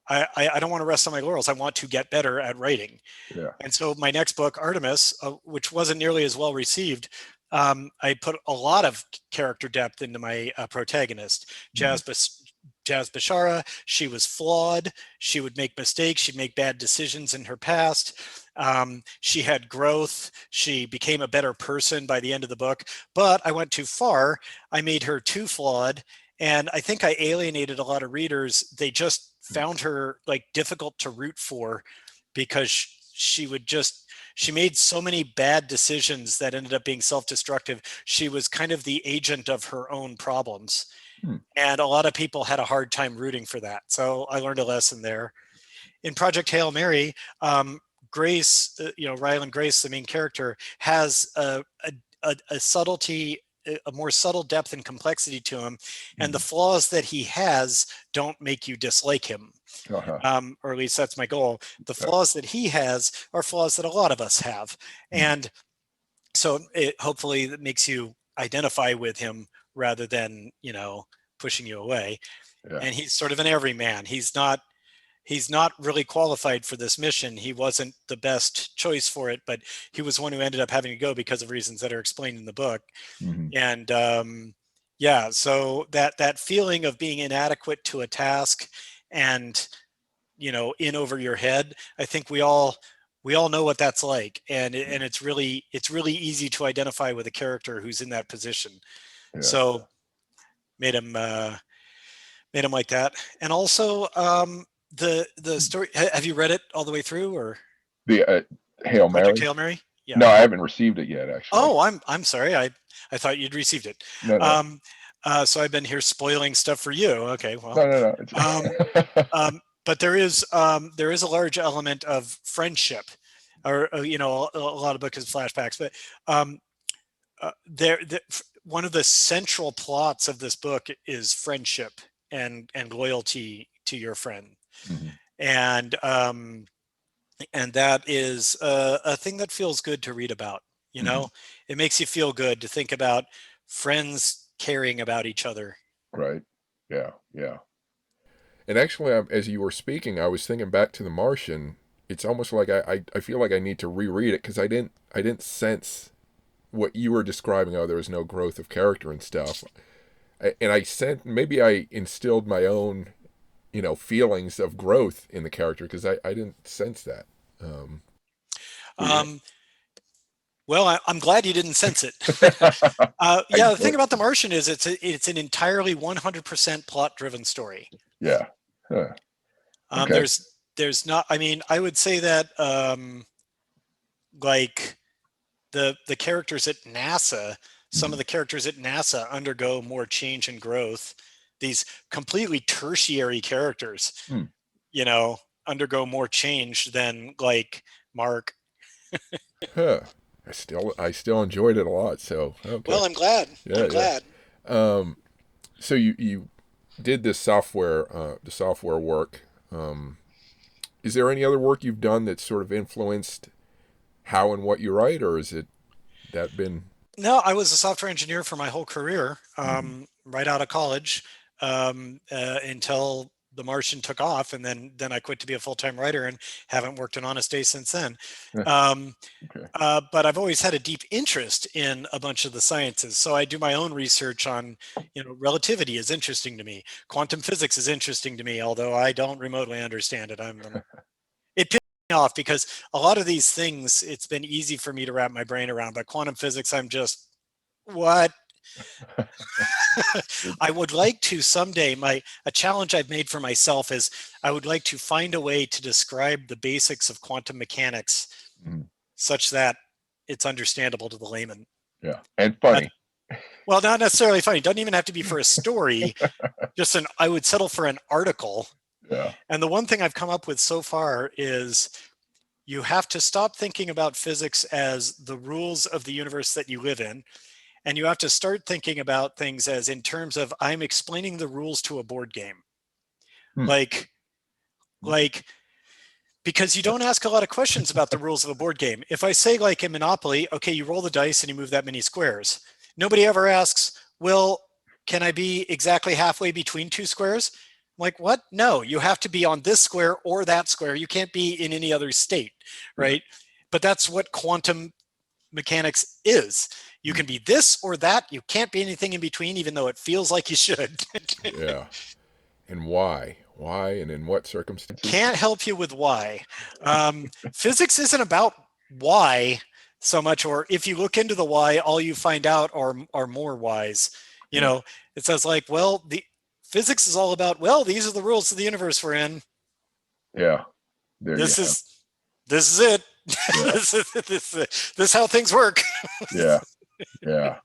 I don't want to rest on my laurels. I want to get better at writing. Yeah. And so my next book, Artemis, which wasn't nearly as well received, I put a lot of character depth into my protagonist, Hmm. Jazz Bashara. She was flawed. She would make mistakes. She'd make bad decisions in her past. She had growth. She became a better person by the end of the book. But I went too far. I made her too flawed. And I think I alienated a lot of readers. They just found her like difficult to root for because she would just she made so many bad decisions that ended up being self-destructive. She was kind of the agent of her own problems, Hmm. and a lot of people had a hard time rooting for that. So I learned a lesson there. In Project Hail Mary, Grace, Ryland Grace, the main character, has a subtlety, a more subtle depth and complexity to him, and the Hmm. flaws that he has don't make you dislike him, Uh-huh. or at least that's my goal. The Yeah. flaws that he has are flaws that a lot of us have, Hmm. and so it hopefully that makes you identify with him rather than pushing you away. Yeah. And he's sort of an everyman. He's not really qualified for this mission. He wasn't the best choice for it, but he was one who ended up having to go because of reasons that are explained in the book. Hmm. And yeah, so that feeling of being inadequate to a task and in over your head, I think we all know what that's like, and it's really easy to identify with a character who's in that position. Yeah. So made him uh, made him like that. And also the story. Have you read it all the way through, or The Hail Project Mary? Hail Mary? Yeah. No, I haven't received it yet, actually. Oh, I'm sorry. I thought you'd received it. No, no, Um, so I've been here spoiling stuff for you. Okay, well, no, no, no. um, It's but there is a large element of friendship, or a lot of books is flashbacks, but um, one of the central plots of this book is friendship and loyalty to your friend, Mhm. and that is a thing that feels good to read about. You Mhm. know, it makes you feel good to think about friends caring about each other. Right. Yeah. Yeah. And actually, as you were speaking, I was thinking back to The Martian. It's almost like I feel like I need to reread it because I didn't sense what you were describing. Oh, there was no growth of character and stuff. And I sent maybe I instilled my own feelings of growth in the character because I didn't sense that. Um, but yeah, Um, well, I'm glad you didn't sense it. I Yeah, the thing don't. about The Martian is it's an entirely 100% plot-driven story. Yeah. Huh. Um, Okay. there's there's not. I mean, I would say that like the characters at NASA, some of Mhm. the characters at NASA undergo more change and growth. These completely tertiary characters, Hmm. you know, undergo more change than like Mark. Huh. I still enjoyed it a lot. So okay. Well, I'm glad. Yeah. I'm Yeah. glad. Um, so you did this the software work. Um, is there any other work you've done that sort of influenced how and what you write, or is it that been? No, I was a software engineer for my whole career, Mhm. right out of college, until The Martian took off, and then I quit to be a full-time writer and haven't worked an honest day since then. Eh, Um, okay. but I've always had a deep interest in a bunch of the sciences, so I do my own research on, relativity is interesting to me. Quantum physics is interesting to me, although I don't remotely understand it. It off because a lot of these things, it's been easy for me to wrap my brain around, but quantum physics, I'm just, what? I would like to someday, a challenge I've made for myself is I would like to find a way to describe the basics of quantum mechanics Mm, such that it's understandable to the layman. yeah, and funny. Well, not necessarily funny. It doesn't even have to be for a story. I would settle for an article. Yeah. And the one thing I've come up with so far is you have to stop thinking about physics as the rules of the universe that you live in. And you have to start thinking about things as in terms of I'm explaining the rules to a board game. Hmm. Like, because you don't ask a lot of questions about the rules of a board game. If I say like in Monopoly, okay, you roll the dice and you move that many squares. Nobody ever asks, well, can I be exactly halfway between two squares? I'm like, what? No, you have to be on this square or that square. You can't be in any other state, right? But that's what quantum mechanics is. You can be this or that. You can't be anything in between, even though it feels like you should. Yeah. And why? Why and in what circumstances? Can't help you with why. Physics isn't about why so much, or if you look into the why, all you find out are more whys. You know, it says like, well, the physics is all about, well, these are the rules of the universe we're in. Yeah. This is it. Yeah. this is how things work. Yeah. Yeah.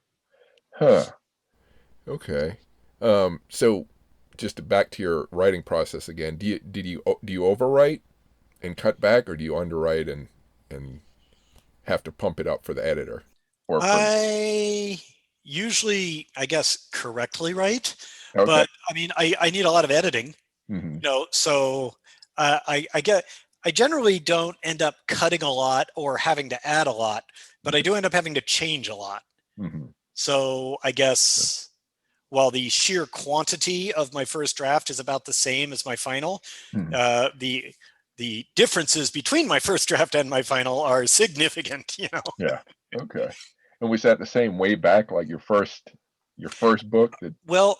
Huh. Okay. So just back to your writing process again. Do you overwrite and cut back, or do you underwrite and have to pump it up for the editor? Or I usually, I guess, correctly write, okay. But I mean, I need a lot of editing. Mm-hmm. So I generally don't end up cutting a lot or having to add a lot, but I do end up having to change a lot. Mm-hmm. So I guess while the sheer quantity of my first draft is about the same as my final, Mm-hmm. The differences between my first draft and my final are significant. Yeah. Okay. And was that the same way back, like your first book? Well,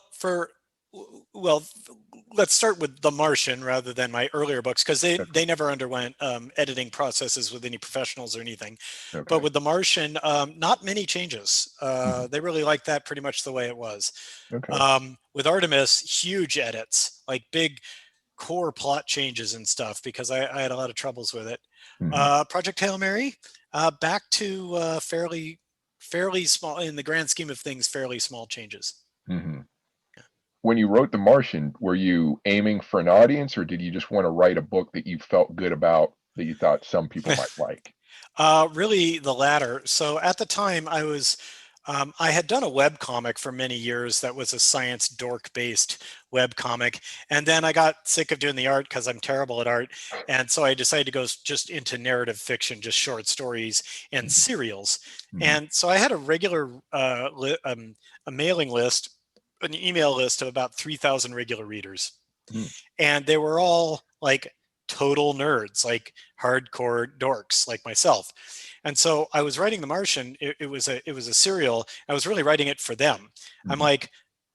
let's start with The Martian rather than my earlier books, because they never underwent editing processes with any professionals or anything. Okay. But with The Martian, not many changes. They really liked that pretty much the way it was. Okay. With Artemis, huge edits, like big core plot changes and stuff, because I had a lot of troubles with it. Project Hail Mary, back to fairly small, in the grand scheme of things, fairly small changes. Mm-hmm. When you wrote The Martian, were you aiming for an audience, or did you just want to write a book that you felt good about, that you thought some people might like? Really the latter. So at the time I had done a web comic for many years that was a science dork based web comic. And then I got sick of doing the art because I'm terrible at art. And so I decided to go just into narrative fiction, just short stories and serials. And so I had a regular a mailing list, an email list of about 3,000 regular readers. And they were all like total nerds, like hardcore dorks like myself. And so I was writing The Martian. It was a serial. I was really writing it for them. I'm like,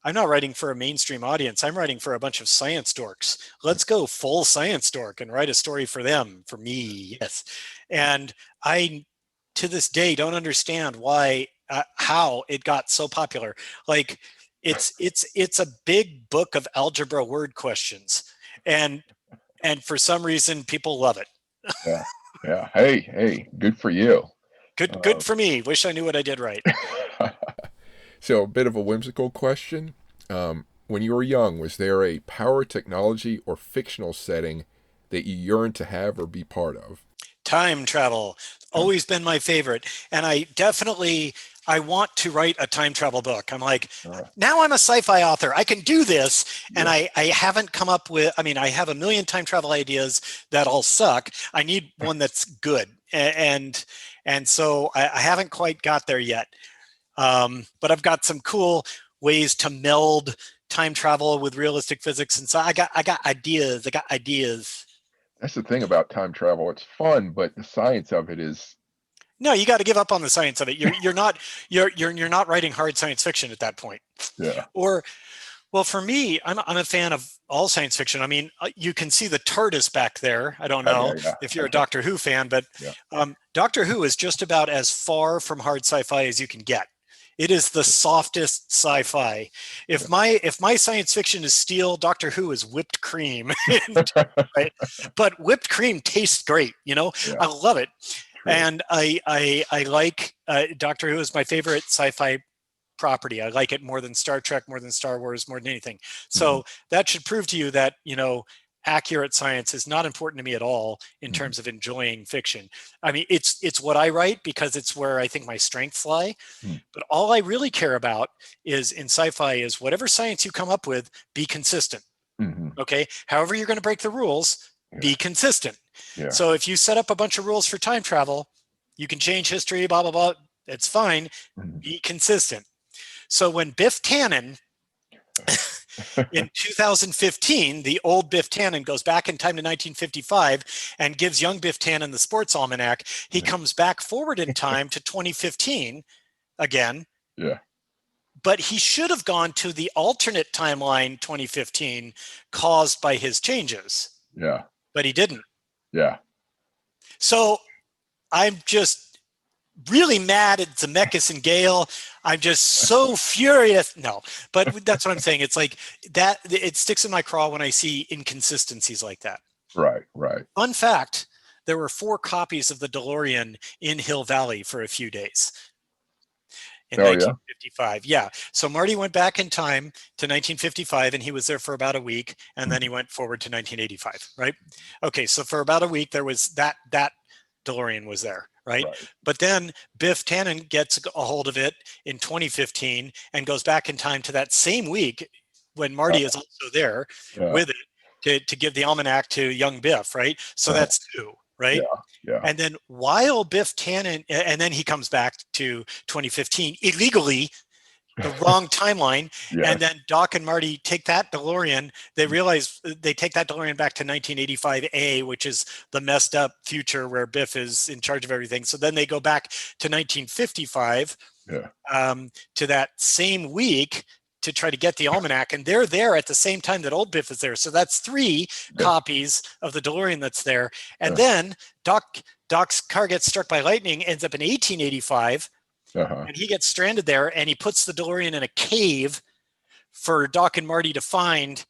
I'm not writing for a mainstream audience. I'm writing for a bunch of science dorks. Let's go full science dork and write a story for them, for me. Yes. And I, to this day, don't understand why, how it got so popular. Like, it's a big book of algebra word questions, and for some reason people love it. Yeah. Yeah. Hey, good for you. Good for me. Wish I knew what I did right. So a bit of a whimsical question. When you were young, was there a power, technology, or fictional setting that you yearned to have or be part of? Time travel, always been my favorite. And I want to write a time travel book. I'm like, now I'm a sci-fi author. I can do this. And I haven't come up with, I have a million time travel ideas that all suck. I need one that's good. And so I haven't quite got there yet. But I've got some cool ways to meld time travel with realistic physics. And so I got ideas. That's the thing about time travel. It's fun, but the science of it is... No, you got to give up on the science of it. You're not writing hard science fiction at that point. Yeah. Or Well, for me, I'm a fan of all science fiction. I mean, you can see the TARDIS back there. I don't Oh, yeah, know yeah. if you're a Doctor Who fan, but Yeah. Doctor Who is just about as far from hard sci-fi as you can get. It is the softest sci-fi. Yeah. If my science fiction is steel, Doctor Who is whipped cream. Right? But whipped cream tastes great. Yeah. I love it, True. and I like Doctor Who is my favorite sci-fi property. I like it more than Star Trek, more than Star Wars, more than anything. Hmm. So that should prove to you that, accurate science is not important to me at all in Hmm. terms of enjoying fiction. I mean, it's what I write because it's where I think my strengths lie. Hmm. But all I really care about is in sci-fi is whatever science you come up with, be consistent. Hmm. Okay. However, you're going to break the rules, be Yeah. consistent. Yeah. So if you set up a bunch of rules for time travel, you can change history, blah, blah, blah. It's fine. Hmm. Be consistent. So when Biff Tannen in 2015, the old Biff Tannen goes back in time to 1955 and gives young Biff Tannen the sports almanac, he comes back forward in time to 2015 again. Yeah. But he should have gone to the alternate timeline 2015 caused by his changes. Yeah. But he didn't. Yeah. So I'm just really mad at Zemeckis and Gale. I'm just so furious. No, but that's what I'm saying. It's like that. It sticks in my craw when I see inconsistencies like that. Right. Right. Fun fact, there were 4 copies of the DeLorean in Hill Valley for a few days in Oh, yeah. 1955. Yeah. So Marty went back in time to 1955 and he was there for about a week. And then he went forward to 1985. Right. Okay. So for about a week, there was that DeLorean was there. Right? But then Biff Tannen gets a hold of it in 2015 and goes back in time to that same week when Marty is also there with it to give the almanac to young Biff, right? So that's 2, right? Yeah. Yeah. And then while Biff Tannen, and then he comes back to 2015 illegally, the wrong timeline. Yes. And then Doc and Marty take that DeLorean. They realize they take that DeLorean back to 1985A, which is the messed up future where Biff is in charge of everything. So then they go back to 1955 to that same week to try to get the almanac. And they're there at the same time that old Biff is there. So that's 3 copies of the DeLorean that's there. And then Doc's car gets struck by lightning, ends up in 1885. And he gets stranded there and he puts the DeLorean in a cave for Doc and Marty to find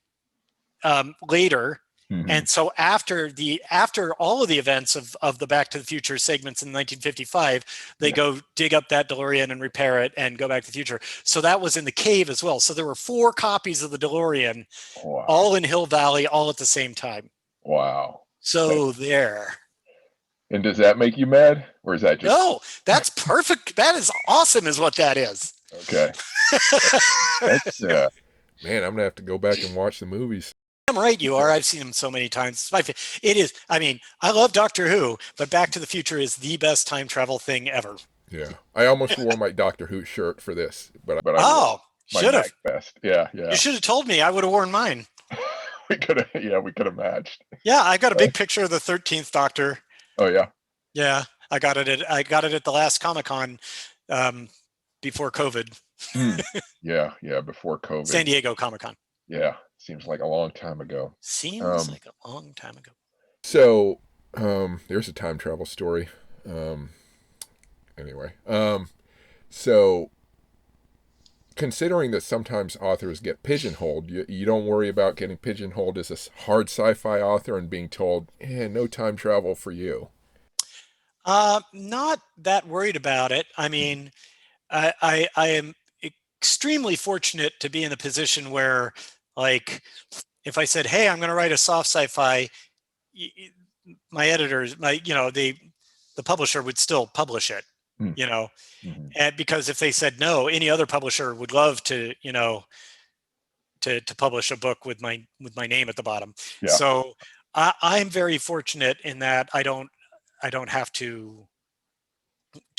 later. Mm-hmm. And so after all of the events of the Back to the Future segments in 1955, they go dig up that DeLorean and repair it and go back to the future. So that was in the cave as well. So there were 4 copies of the DeLorean, all in Hill Valley, all at the same time. Wow. So there. And does that make you mad? Or is that just... No, that's perfect. That is awesome is what that is. Okay. That's, man, I'm going to have to go back and watch the movies. I'm right, you are. I've seen them so many times. It is. I mean, I love Doctor Who, but Back to the Future is the best time travel thing ever. Yeah. I almost wore my Doctor Who shirt for this, but I should have. Best. Yeah, yeah. You should have told me. I would have worn mine. we could have matched. Yeah, I got a big picture of the 13th Doctor. Oh yeah. Yeah, I got it at the last Comic-Con before COVID. Yeah, before COVID. San Diego Comic-Con. Yeah, seems like a long time ago. Seems like a long time ago. So, there's a time travel story. Anyway, so considering that sometimes authors get pigeonholed, you don't worry about getting pigeonholed as a hard sci-fi author and being told, no time travel for you. Not that worried about it. I mean, I am extremely fortunate to be in a position where, like, if I said, hey, I'm going to write a soft sci-fi, my editors, the publisher would still publish it. And because if they said no, any other publisher would love to, to publish a book with my name at the bottom. Yeah. So I'm very fortunate in that I don't have to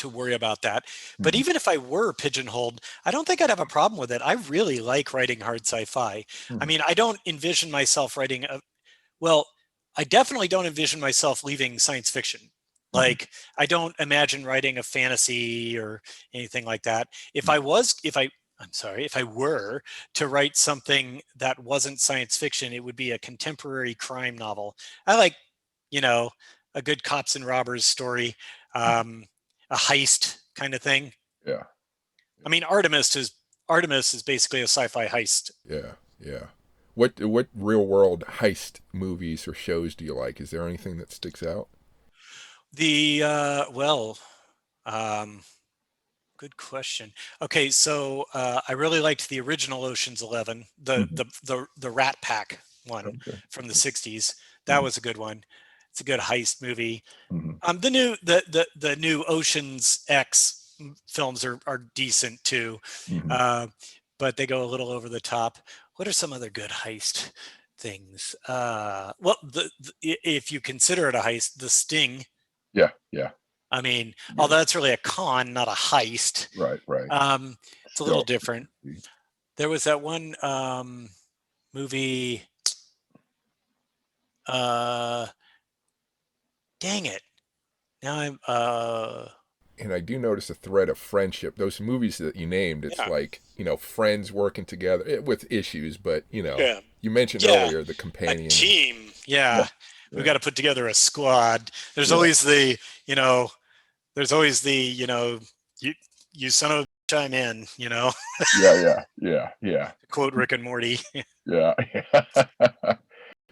worry about that. But even if I were pigeonholed, I don't think I'd have a problem with it. I really like writing hard sci-fi. I mean, I don't envision myself writing I definitely don't envision myself leaving science fiction. Like, I don't imagine writing a fantasy or anything like that. I'm sorry, if I were to write something that wasn't science fiction, it would be a contemporary crime novel. I like, you know, a good cops and robbers story, um, a heist kind of thing. Yeah, I mean, Artemis is basically a sci-fi heist. yeah, yeah. What real world heist movies or shows do you like? Is there anything that sticks out? The um, good question. Okay, so I really liked the original Ocean's 11, Hmm. the Rat Pack one Okay. from the 60s. That Hmm. was a good one. It's a good heist movie. Hmm. The new Ocean's X films are decent too, Hmm. uh, but they go a little over the top. What are some other good heist things? Well, if you consider it a heist, The Sting. Yeah, yeah. I mean, Good. although that's really a con, not a heist. Right, right. It's a little Still. different. There was that one movie. Uh, Dang it! Now I'm. And I do notice a thread of friendship. Those movies that you named, it's Yeah, like, friends working together with issues, but, yeah, you mentioned yeah. earlier the A companion. team. Yeah, Yeah, we've yeah, got to put together a squad. There's yeah, always the. You know. There's always the. You you son of a bitch, I'm in. yeah, yeah, yeah, yeah, Quote Rick and Morty. yeah.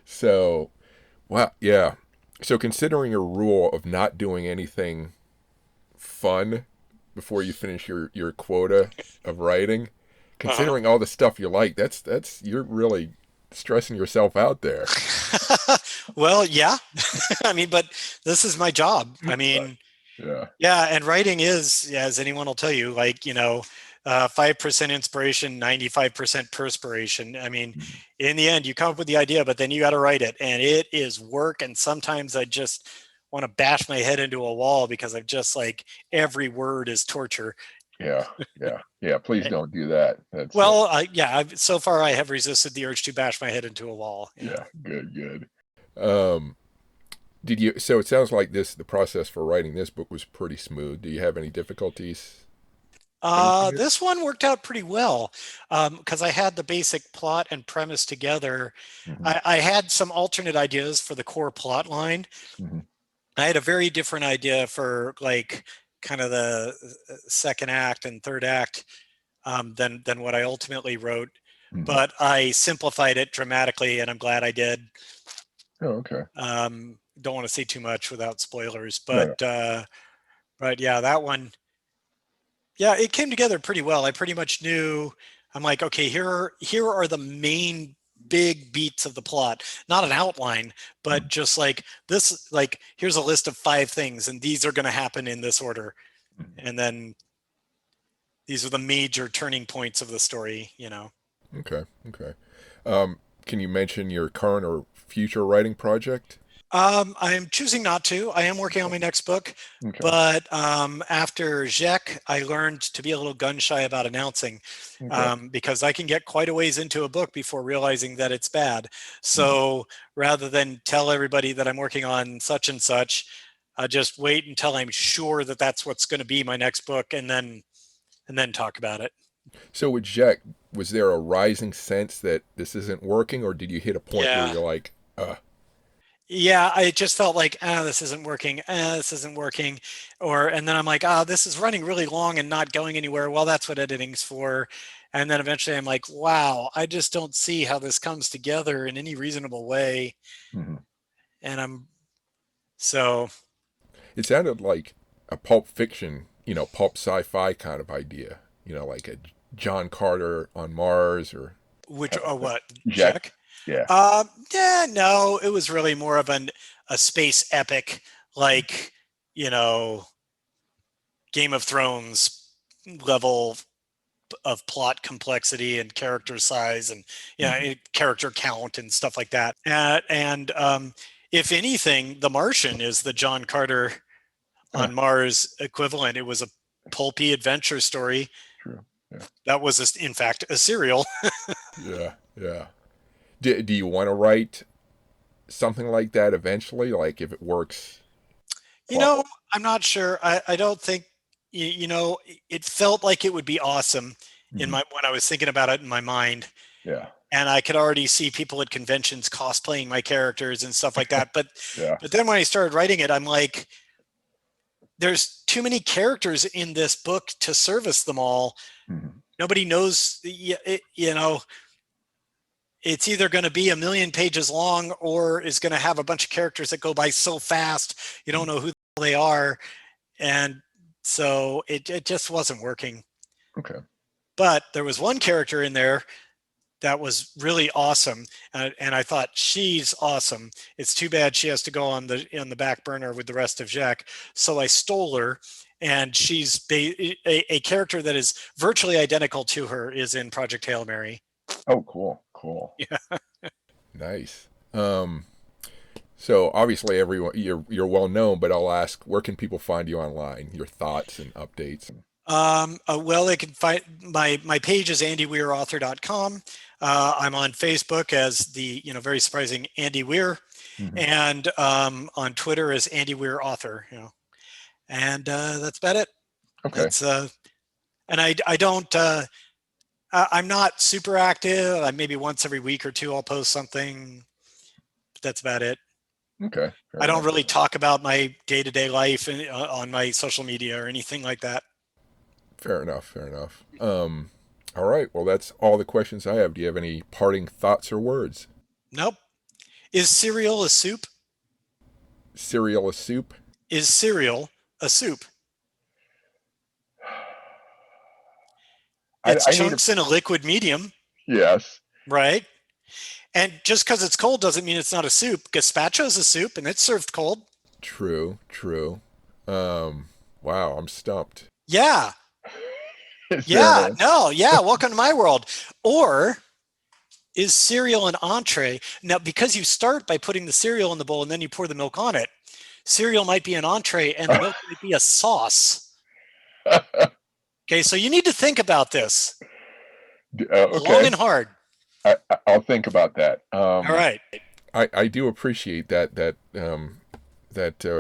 So, wow, yeah. So considering a rule of not doing anything fun before you finish your quota of writing, Uh-huh. considering all the stuff you like, that's you're really stressing yourself out there. Well, yeah. I mean, but this is my job. I Right. mean, Yeah. yeah, and writing is, as anyone will tell you, like, 5% inspiration, 95% perspiration. I mean, Mhm. in the end, you come up with the idea, but then you got to write it, and it is work. And sometimes I just want to bash my head into a wall because I've just like every word is torture. Yeah. Yeah. Yeah. Please Eh, don't do that. That's Well, so far I have resisted the urge to bash my head into a wall. yeah. Good. Good. Um, did you? So it sounds like the process for writing this book was pretty smooth. Do you have any difficulties finishing it? This one worked out pretty well because I had the basic plot and premise together. Hmm. I had some alternate ideas for the core plot line. Hmm. I had a very different idea for like kind of the second act and third act than what I ultimately wrote. Hmm. But I simplified it dramatically, and I'm glad I did. Oh, okay. Don't want to say too much without spoilers, No, no. but yeah, that one. Yeah, it came together pretty well. I pretty much knew. I'm like, okay, here are the main big beats of the plot, not an outline, but Mhm. just like this, like here's a list of 5 things, and these are going to happen in this order, Mhm. and then these are the major turning points of the story. Okay. Okay. Um, can you mention your current or future writing project? I'm choosing not to. I am working on my next book, Okay. but after Jek, I learned to be a little gun shy about announcing Okay. because I can get quite a ways into a book before realizing that it's bad. Mhm. So rather than tell everybody that I'm working on such and such, I just wait until I'm sure that that's what's going to be my next book, and then talk about it. So with Jack, was there a rising sense that this isn't working, or did you hit a point where Yeah. you're like, Yeah, I just felt like, this isn't working. This isn't working. And then I'm like, this is running really long and not going anywhere. Well, that's what editing's for. And then eventually I'm like, wow, I just don't see how this comes together in any reasonable way. mhm. And I'm so, It sounded like a pulp fiction, pulp sci-fi kind of idea, like a John Carter on Mars or which, kind of thing. what, Jack. Jack? Yeah. Yeah, no, it was really more of a space epic, like, you know, Game of Thrones level of plot complexity and character size and Hmm. character count and stuff like that. And if anything, The Martian is the John Carter Ah, on Mars equivalent. It was a pulpy adventure story true. Yeah. that was, in fact, a serial. Yeah. Yeah. Do you want to write something like that eventually? Like if it works you plot. know, I'm not sure. I don't think, it felt like it would be awesome when I was thinking about it in my mind. Yeah. And I could already see people at conventions cosplaying my characters and stuff like that. But Yeah. but then when I started writing it, I'm like, there's too many characters in this book to service them all. Nobody knows, it's either going to be 1 million pages long or is going to have a bunch of characters that go by so fast you don't know who they are. And so it just wasn't working. Okay. But there was one character in there that was really awesome, and I thought, she's awesome. It's too bad she has to go on the back burner with the rest of Jack. So I stole her, and she's a character that is virtually identical to her is in Project Hail Mary. Oh, cool. Yeah. Nice. So obviously everyone you're well known, but I'll ask, where can people find you online? Your thoughts and updates. Well, they can find my page is andyweirauthor.com. I'm on Facebook as the very surprising Andy Weir, and on Twitter as Andy Weir Author. And that's about it. Okay. And I don't. I'm not super active. Maybe once every week or two I'll post something. But that's about it. Okay. I don't really talk about my day-to-day life on my social media or anything like that. Fair enough. All right. Well, that's all the questions I have. Do you have any parting thoughts or words? Nope. Is cereal a soup? Cereal a soup? Is cereal a soup? It's chunks in a liquid medium. Yes. Right? And just because it's cold doesn't mean it's not a soup. Gazpacho's a soup, and it's served cold. True. Wow, I'm stumped. Yeah. Welcome to my world. Or is cereal an entree? Now, because you start by putting the cereal in the bowl and then you pour the milk on it, cereal might be an entree and the milk might be a sauce. Okay, so you need to think about this. Okay. Long and hard. I'll think about that. All right. I do appreciate that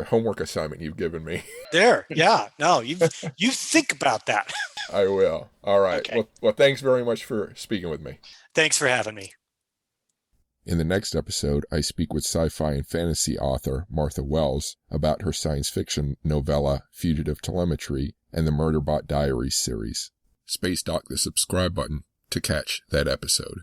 homework assignment you've given me. There. Yeah. No, you think about that. I will. All right. Okay. Well, thanks very much for speaking with me. Thanks for having me. In the next episode, I speak with sci-fi and fantasy author Martha Wells about her science fiction novella Fugitive Telemetry and the Murderbot Diaries series. Space dock the subscribe button to catch that episode.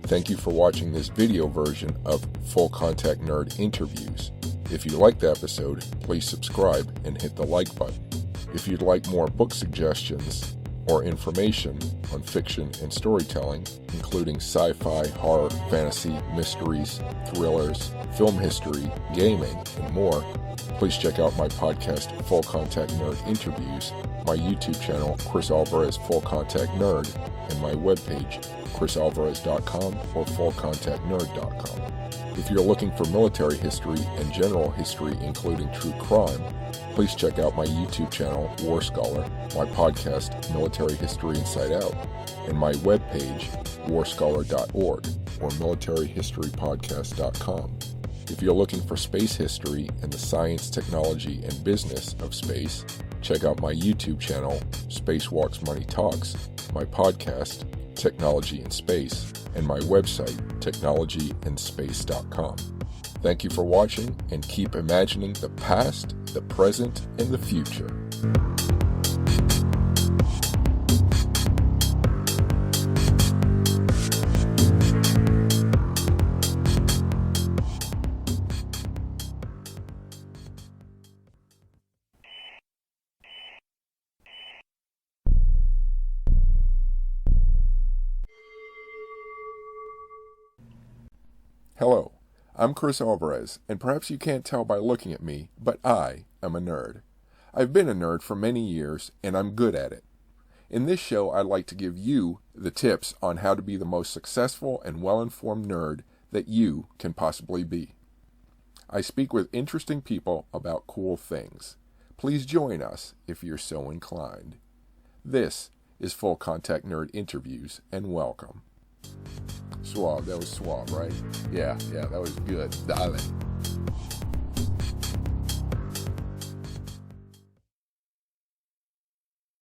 Thank you for watching this video version of Full Contact Nerd Interviews. If you liked the episode, please subscribe and hit the like button. If you'd like more book suggestions or information on fiction and storytelling, including sci-fi, horror, fantasy, mysteries, thrillers, film history, gaming, and more, please check out my podcast, Full Contact Nerd Interviews, my YouTube channel, Cris Alvarez Full Contact Nerd, and my webpage, chrisalvarez.com or fullcontactnerd.com. If you're looking for military history and general history, including true crime, please check out my YouTube channel, War Scholar, my podcast, Military History Inside Out, and my webpage, warscholar.org or militaryhistorypodcast.com. If you're looking for space history and the science, technology, and business of space, check out my YouTube channel, Spacewalks Money Talks, my podcast, Technology in Space, and my website, technologyandspace.com. Thank you for watching, and keep imagining the past, the present, and the future. Hello, I'm Cris Alvarez, and perhaps you can't tell by looking at me, but I am a nerd. I've been a nerd for many years, and I'm good at it. In this show, I'd like to give you the tips on how to be the most successful and well-informed nerd that you can possibly be. I speak with interesting people about cool things. Please join us if you're so inclined. This is Full Contact Nerd Interviews, and welcome. Suave, that was suave, right? Yeah, that was good. Darling.